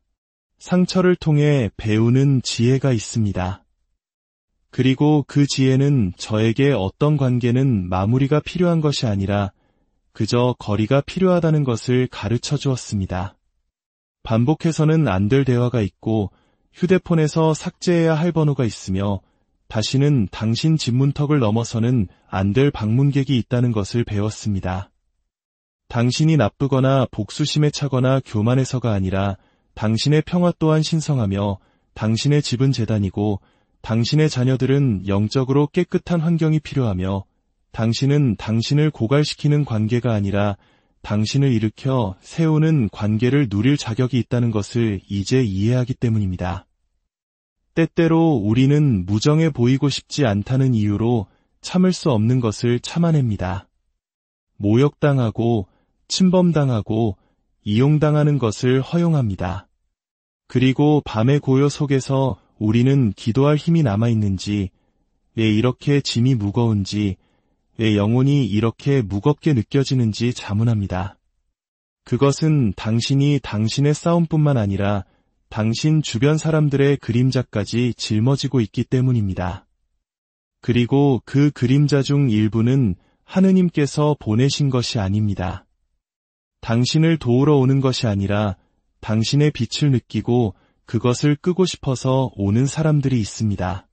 상처를 통해 배우는 지혜가 있습니다. 그리고 그 지혜는 저에게 어떤 관계는 마무리가 필요한 것이 아니라 그저 거리가 필요하다는 것을 가르쳐 주었습니다. 반복해서는 안 될 대화가 있고 휴대폰에서 삭제해야 할 번호가 있으며 다시는 당신 집 문턱을 넘어서는 안 될 방문객이 있다는 것을 배웠습니다. 당신이 나쁘거나 복수심에 차거나 교만해서가 아니라 당신의 평화 또한 신성하며 당신의 집은 제단이고 당신의 자녀들은 영적으로 깨끗한 환경이 필요하며 당신은 당신을 고갈시키는 관계가 아니라 당신을 일으켜 세우는 관계를 누릴 자격이 있다는 것을 이제 이해하기 때문입니다. 때때로 우리는 무정해 보이고 싶지 않다는 이유로 참을 수 없는 것을 참아냅니다. 모욕당하고 침범당하고 이용당하는 것을 허용합니다. 그리고 밤의 고요 속에서 우리는 기도할 힘이 남아있는지, 왜 이렇게 짐이 무거운지, 왜 영혼이 이렇게 무겁게 느껴지는지 자문합니다. 그것은 당신이 당신의 싸움뿐만 아니라 당신 주변 사람들의 그림자까지 짊어지고 있기 때문입니다. 그리고 그 그림자 중 일부는 하느님께서 보내신 것이 아닙니다. 당신을 도우러 오는 것이 아니라 당신의 빛을 느끼고 그것을 끄고 싶어서 오는 사람들이 있습니다.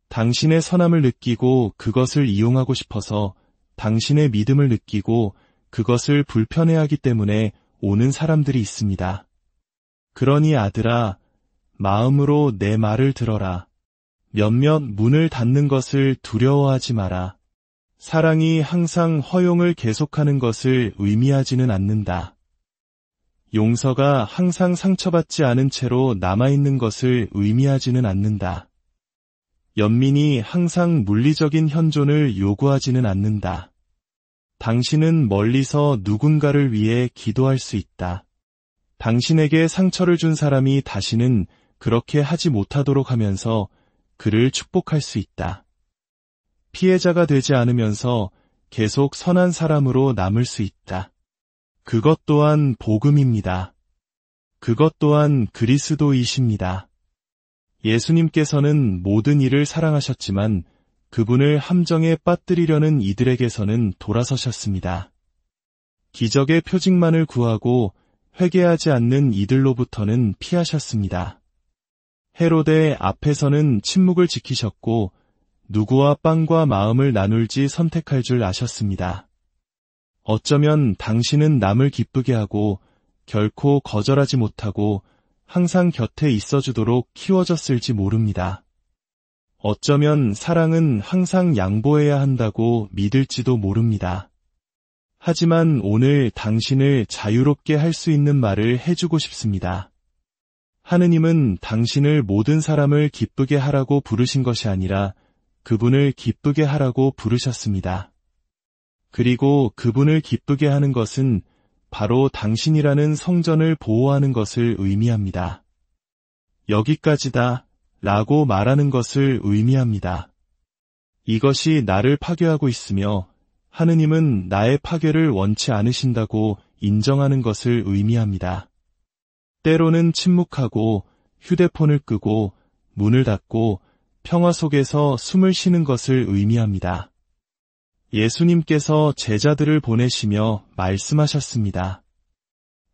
당신의 선함을 느끼고 그것을 이용하고 싶어서 당신의 믿음을 느끼고 그것을 불편해하기 때문에 오는 사람들이 있습니다. 그러니 아들아, 마음으로 내 말을 들어라. 몇몇 문을 닫는 것을 두려워하지 마라. 사랑이 항상 허용을 계속하는 것을 의미하지는 않는다. 용서가 항상 상처받지 않은 채로 남아있는 것을 의미하지는 않는다. 연민이 항상 물리적인 현존을 요구하지는 않는다. 당신은 멀리서 누군가를 위해 기도할 수 있다. 당신에게 상처를 준 사람이 다시는 그렇게 하지 못하도록 하면서 그를 축복할 수 있다. 피해자가 되지 않으면서 계속 선한 사람으로 남을 수 있다. 그것 또한 복음입니다. 그것 또한 그리스도이십니다. 예수님께서는 모든 이를 사랑하셨지만 그분을 함정에 빠뜨리려는 이들에게서는 돌아서셨습니다. 기적의 표징만을 구하고 회개하지 않는 이들로부터는 피하셨습니다. 헤로데 앞에서는 침묵을 지키셨고 누구와 빵과 마음을 나눌지 선택할 줄 아셨습니다. 어쩌면 당신은 남을 기쁘게 하고 결코 거절하지 못하고 항상 곁에 있어주도록 키워졌을지 모릅니다. 어쩌면 사랑은 항상 양보해야 한다고 믿을지도 모릅니다. 하지만 오늘 당신을 자유롭게 할 수 있는 말을 해주고 싶습니다. 하느님은 당신을 모든 사람을 기쁘게 하라고 부르신 것이 아니라 그분을 기쁘게 하라고 부르셨습니다. 그리고 그분을 기쁘게 하는 것은 바로 당신이라는 성전을 보호하는 것을 의미합니다. 여기까지다 라고 말하는 것을 의미합니다. 이것이 나를 파괴하고 있으며 하느님은 나의 파괴를 원치 않으신다고 인정하는 것을 의미합니다. 때로는 침묵하고 휴대폰을 끄고 문을 닫고 평화 속에서 숨을 쉬는 것을 의미합니다. 예수님께서 제자들을 보내시며 말씀하셨습니다.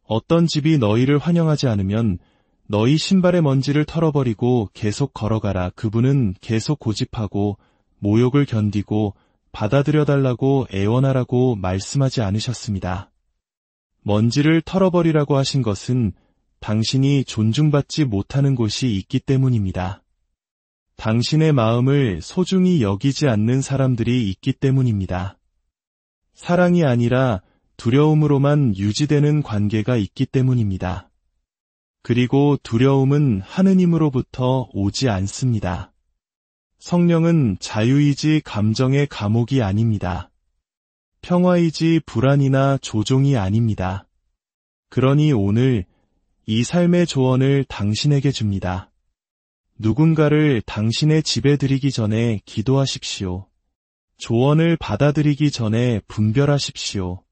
어떤 집이 너희를 환영하지 않으면 너희 신발의 먼지를 털어버리고 계속 걸어가라. 그분은 계속 고집하고 모욕을 견디고 받아들여달라고 애원하라고 말씀하지 않으셨습니다. 먼지를 털어버리라고 하신 것은 당신이 존중받지 못하는 곳이 있기 때문입니다. 당신의 마음을 소중히 여기지 않는 사람들이 있기 때문입니다. 사랑이 아니라 두려움으로만 유지되는 관계가 있기 때문입니다. 그리고 두려움은 하느님으로부터 오지 않습니다. 성령은 자유이지 감정의 감옥이 아닙니다. 평화이지 불안이나 조종이 아닙니다. 그러니 오늘 이 삶의 조언을 당신에게 줍니다. 누군가를 당신의 집에 들이기 전에 기도하십시오. 조언을 받아들이기 전에 분별하십시오.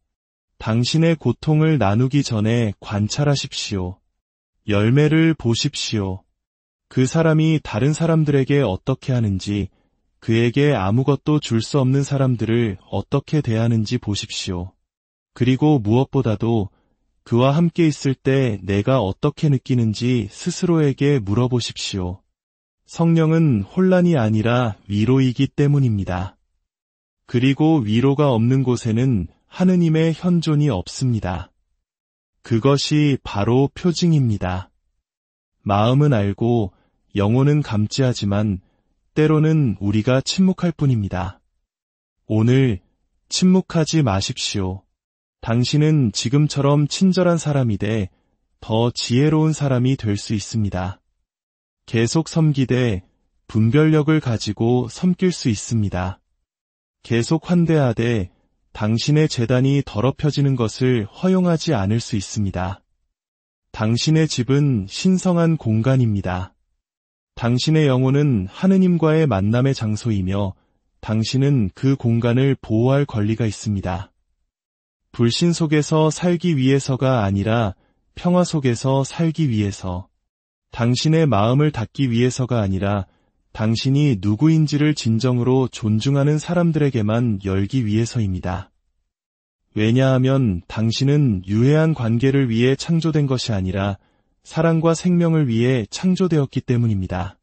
당신의 고통을 나누기 전에 관찰하십시오. 열매를 보십시오. 그 사람이 다른 사람들에게 어떻게 하는지, 그에게 아무것도 줄 수 없는 사람들을 어떻게 대하는지 보십시오. 그리고 무엇보다도 그와 함께 있을 때 내가 어떻게 느끼는지 스스로에게 물어보십시오. 성령은 혼란이 아니라 위로이기 때문입니다. 그리고 위로가 없는 곳에는 하느님의 현존이 없습니다. 그것이 바로 표징입니다. 마음은 알고 영혼은 감지하지만 때로는 우리가 침묵할 뿐입니다. 오늘 침묵하지 마십시오. 당신은 지금처럼 친절한 사람이 돼 더 지혜로운 사람이 될 수 있습니다. 계속 섬기되 분별력을 가지고 섬길 수 있습니다. 계속 환대하되 당신의 재단이 더럽혀지는 것을 허용하지 않을 수 있습니다. 당신의 집은 신성한 공간입니다. 당신의 영혼은 하느님과의 만남의 장소이며 당신은 그 공간을 보호할 권리가 있습니다. 불신 속에서 살기 위해서가 아니라 평화 속에서 살기 위해서, 당신의 마음을 닫기 위해서가 아니라 당신이 누구인지를 진정으로 존중하는 사람들에게만 열기 위해서입니다. 왜냐하면 당신은 유해한 관계를 위해 창조된 것이 아니라 사랑과 생명을 위해 창조되었기 때문입니다.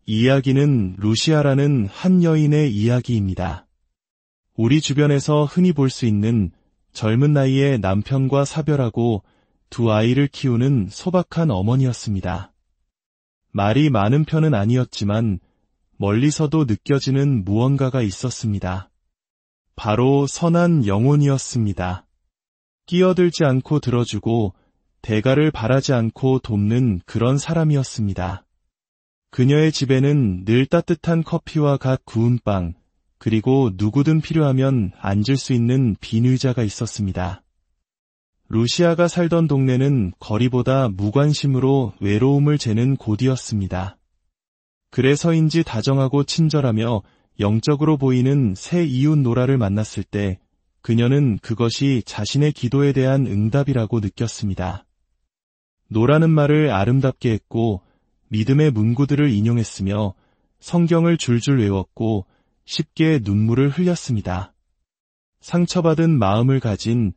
이 이야기는 루시아라는 한 여인의 이야기입니다. 우리 주변에서 흔히 볼 수 있는 젊은 나이에 남편과 사별하고 두 아이를 키우는 소박한 어머니였습니다. 말이 많은 편은 아니었지만 멀리서도 느껴지는 무언가가 있었습니다. 바로 선한 영혼이었습니다. 끼어들지 않고 들어주고 대가를 바라지 않고 돕는 그런 사람이었습니다. 그녀의 집에는 늘 따뜻한 커피와 갓 구운 빵, 그리고 누구든 필요하면 앉을 수 있는 빈 의자가 있었습니다. 루시아가 살던 동네는 거리보다 무관심으로 외로움을 재는 곳이었습니다. 그래서인지 다정하고 친절하며 영적으로 보이는 새 이웃 노라를 만났을 때 그녀는 그것이 자신의 기도에 대한 응답이라고 느꼈습니다. 노라는 말을 아름답게 했고 믿음의 문구들을 인용했으며 성경을 줄줄 외웠고 쉽게 눈물을 흘렸습니다. 상처받은 마음을 가진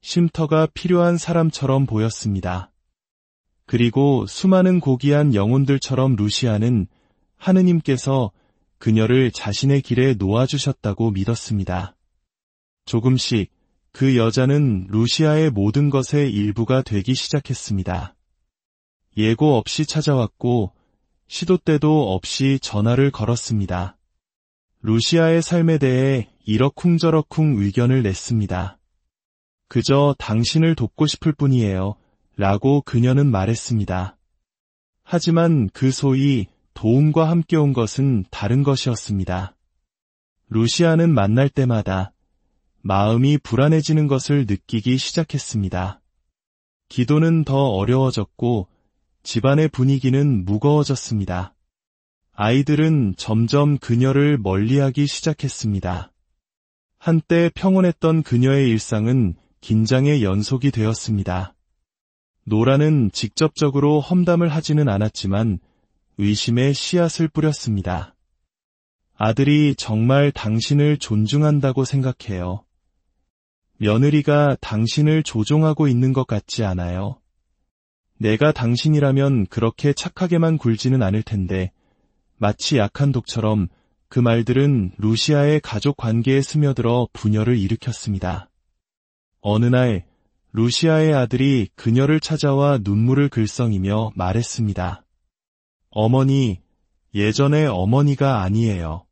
쉼터가 필요한 사람처럼 보였습니다. 그리고 수많은 고귀한 영혼들처럼 루시아는 하느님께서 그녀를 자신의 길에 놓아주셨다고 믿었습니다. 조금씩 그 여자는 루시아의 모든 것의 일부가 되기 시작했습니다. 예고 없이 찾아왔고 시도 때도 없이 전화를 걸었습니다. 루시아의 삶에 대해 이러쿵저러쿵 의견을 냈습니다. 그저 당신을 돕고 싶을 뿐이에요. 라고 그녀는 말했습니다. 하지만 그 소위 도움과 함께 온 것은 다른 것이었습니다. 루시아는 만날 때마다 마음이 불안해지는 것을 느끼기 시작했습니다. 기도는 더 어려워졌고 집안의 분위기는 무거워졌습니다. 아이들은 점점 그녀를 멀리하기 시작했습니다. 한때 평온했던 그녀의 일상은 긴장의 연속이 되었습니다. 노라는 직접적으로 험담을 하지는 않았지만 의심의 씨앗을 뿌렸습니다. 아들이 정말 당신을 존중한다고 생각해요. 며느리가 당신을 조종하고 있는 것 같지 않아요? 내가 당신이라면 그렇게 착하게만 굴지는 않을 텐데 마치 약한 독처럼 그 말들은 루시아의 가족 관계에 스며들어 분열을 일으켰습니다. 어느 날 루시아의 아들이 그녀를 찾아와 눈물을 글썽이며 말했습니다. 어머니, 예전의 어머니가 아니에요.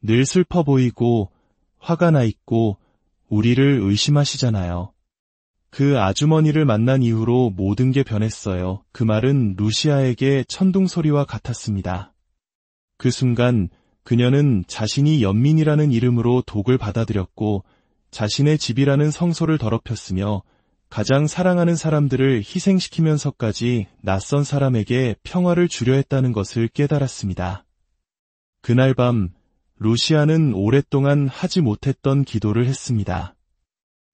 늘 슬퍼 보이고 화가 나 있고 우리를 의심하시잖아요. 그 아주머니를 만난 이후로 모든 게 변했어요. 그 말은 루시아에게 천둥소리와 같았습니다. 그 순간 그녀는 자신이 연민이라는 이름으로 독을 받아들였고 자신의 집이라는 성소를 더럽혔으며 가장 사랑하는 사람들을 희생시키면서까지 낯선 사람에게 평화를 주려 했다는 것을 깨달았습니다. 그날 밤 루시아는 오랫동안 하지 못했던 기도를 했습니다.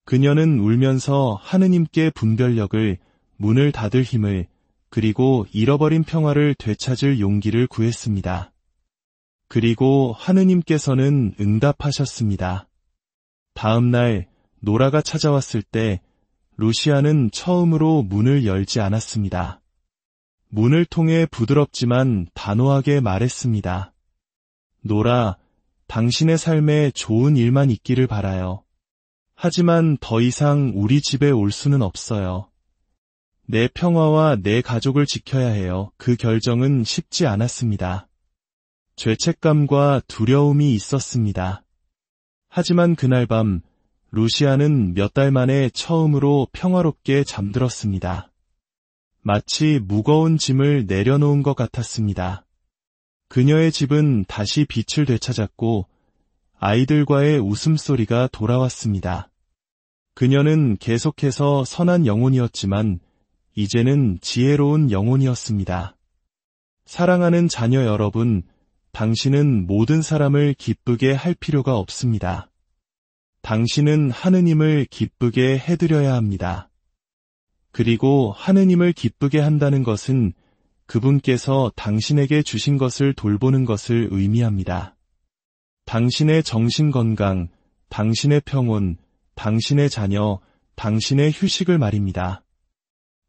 그녀는 울면서 하느님께 분별력을, 문을 닫을 힘을, 그리고 잃어버린 평화를 되찾을 용기를 구했습니다. 그리고 하느님께서는 응답하셨습니다. 다음 날 노라가 찾아왔을 때 루시아는 처음으로 문을 열지 않았습니다. 문을 통해 부드럽지만 단호하게 말했습니다. 노라, 당신의 삶에 좋은 일만 있기를 바라요. 하지만 더 이상 우리 집에 올 수는 없어요. 내 평화와 내 가족을 지켜야 해요. 그 결정은 쉽지 않았습니다. 죄책감과 두려움이 있었습니다. 하지만 그날 밤 루시아는 몇 달 만에 처음으로 평화롭게 잠들었습니다. 마치 무거운 짐을 내려놓은 것 같았습니다. 그녀의 집은 다시 빛을 되찾았고 아이들과의 웃음소리가 돌아왔습니다. 그녀는 계속해서 선한 영혼이었지만 이제는 지혜로운 영혼이었습니다. 사랑하는 자녀 여러분, 당신은 모든 사람을 기쁘게 할 필요가 없습니다. 당신은 하느님을 기쁘게 해드려야 합니다. 그리고 하느님을 기쁘게 한다는 것은 그분께서 당신에게 주신 것을 돌보는 것을 의미합니다. 당신의 정신 건강, 당신의 평온, 당신의 자녀, 당신의 휴식을 말입니다.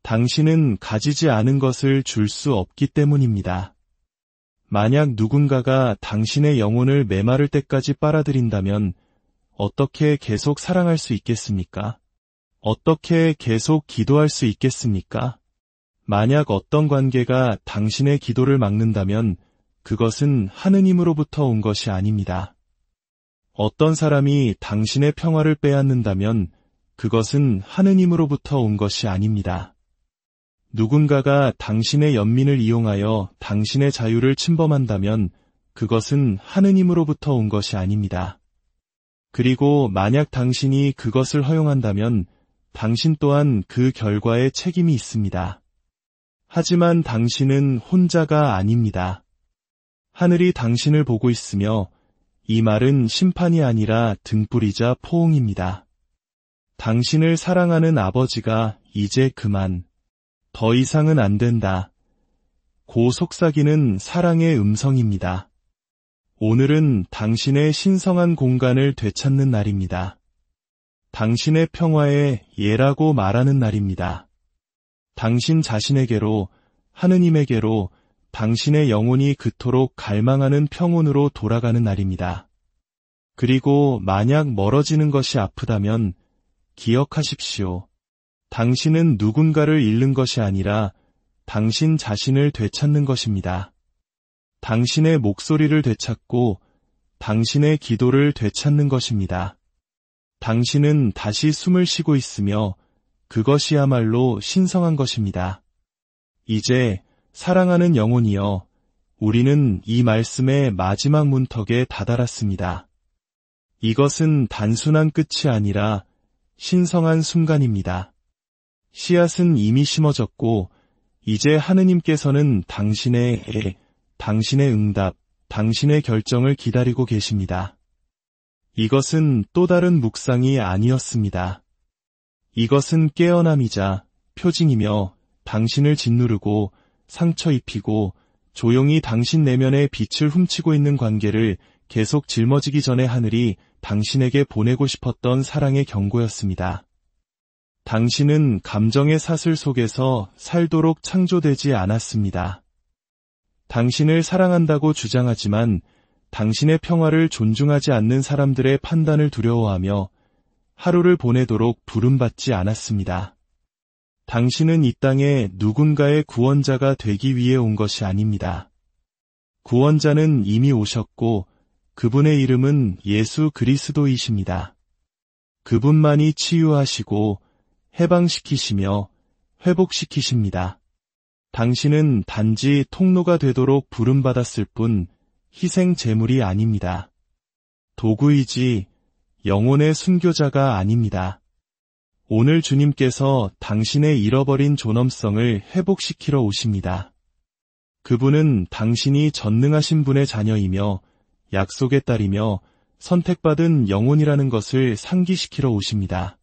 당신은 가지지 않은 것을 줄 수 없기 때문입니다. 만약 누군가가 당신의 영혼을 메마를 때까지 빨아들인다면 어떻게 계속 사랑할 수 있겠습니까? 어떻게 계속 기도할 수 있겠습니까? 만약 어떤 관계가 당신의 기도를 막는다면 그것은 하느님으로부터 온 것이 아닙니다. 어떤 사람이 당신의 평화를 빼앗는다면 그것은 하느님으로부터 온 것이 아닙니다. 누군가가 당신의 연민을 이용하여 당신의 자유를 침범한다면 그것은 하느님으로부터 온 것이 아닙니다. 그리고 만약 당신이 그것을 허용한다면 당신 또한 그 결과에 책임이 있습니다. 하지만 당신은 혼자가 아닙니다. 하늘이 당신을 보고 있으며 이 말은 심판이 아니라 등불이자 포옹입니다. 당신을 사랑하는 아버지가 이제 그만, 더 이상은 안 된다. 고 속삭이는 사랑의 음성입니다. 오늘은 당신의 신성한 공간을 되찾는 날입니다. 당신의 평화의 예라고 말하는 날입니다. 당신 자신에게로, 하느님에게로 당신의 영혼이 그토록 갈망하는 평온으로 돌아가는 날입니다. 그리고 만약 멀어지는 것이 아프다면 기억하십시오. 당신은 누군가를 잃는 것이 아니라 당신 자신을 되찾는 것입니다. 당신의 목소리를 되찾고 당신의 기도를 되찾는 것입니다. 당신은 다시 숨을 쉬고 있으며 그것이야말로 신성한 것입니다. 이제 사랑하는 영혼이여, 우리는 이 말씀의 마지막 문턱에 다다랐습니다. 이것은 단순한 끝이 아니라 신성한 순간입니다. 씨앗은 이미 심어졌고 이제 하느님께서는 당신의 애, 당신의 응답, 당신의 결정을 기다리고 계십니다. 이것은 또 다른 묵상이 아니었습니다. 이것은 깨어남이자 표징이며 당신을 짓누르고 상처 입히고 조용히 당신 내면의 빛을 훔치고 있는 관계를 계속 짊어지기 전에 하늘이 당신에게 보내고 싶었던 사랑의 경고였습니다. 당신은 감정의 사슬 속에서 살도록 창조되지 않았습니다. 당신을 사랑한다고 주장하지만 당신의 평화를 존중하지 않는 사람들의 판단을 두려워하며 하루를 보내도록 부름받지 않았습니다. 당신은 이 땅에 누군가의 구원자가 되기 위해 온 것이 아닙니다. 구원자는 이미 오셨고 그분의 이름은 예수 그리스도이십니다. 그분만이 치유하시고 해방시키시며 회복시키십니다. 당신은 단지 통로가 되도록 부름받았을 뿐 희생 제물이 아닙니다. 도구이지 영혼의 순교자가 아닙니다. 오늘 주님께서 당신의 잃어버린 존엄성을 회복시키러 오십니다. 그분은 당신이 전능하신 분의 자녀이며 약속의 딸이며 선택받은 영혼이라는 것을 상기시키러 오십니다.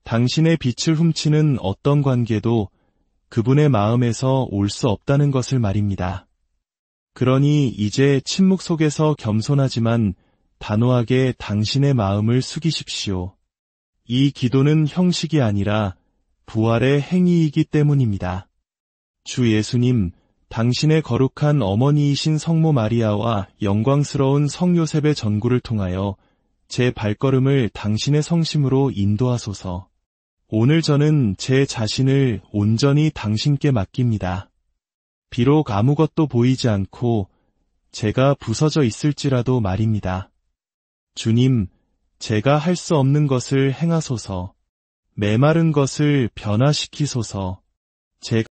당신의 빛을 훔치는 어떤 관계도 그분의 마음에서 올 수 없다는 것을 말입니다. 그러니 이제 침묵 속에서 겸손하지만 단호하게 당신의 마음을 숙이십시오. 이 기도는 형식이 아니라 부활의 행위이기 때문입니다. 주 예수님, 당신의 거룩한 어머니이신 성모 마리아와 영광스러운 성 요셉의 전구를 통하여 제 발걸음을 당신의 성심으로 인도하소서. 오늘 저는 제 자신을 온전히 당신께 맡깁니다. 비록 아무것도 보이지 않고 제가 부서져 있을지라도 말입니다. 주님, 제가 할 수 없는 것을 행하소서. 메마른 것을 변화시키소서. 제가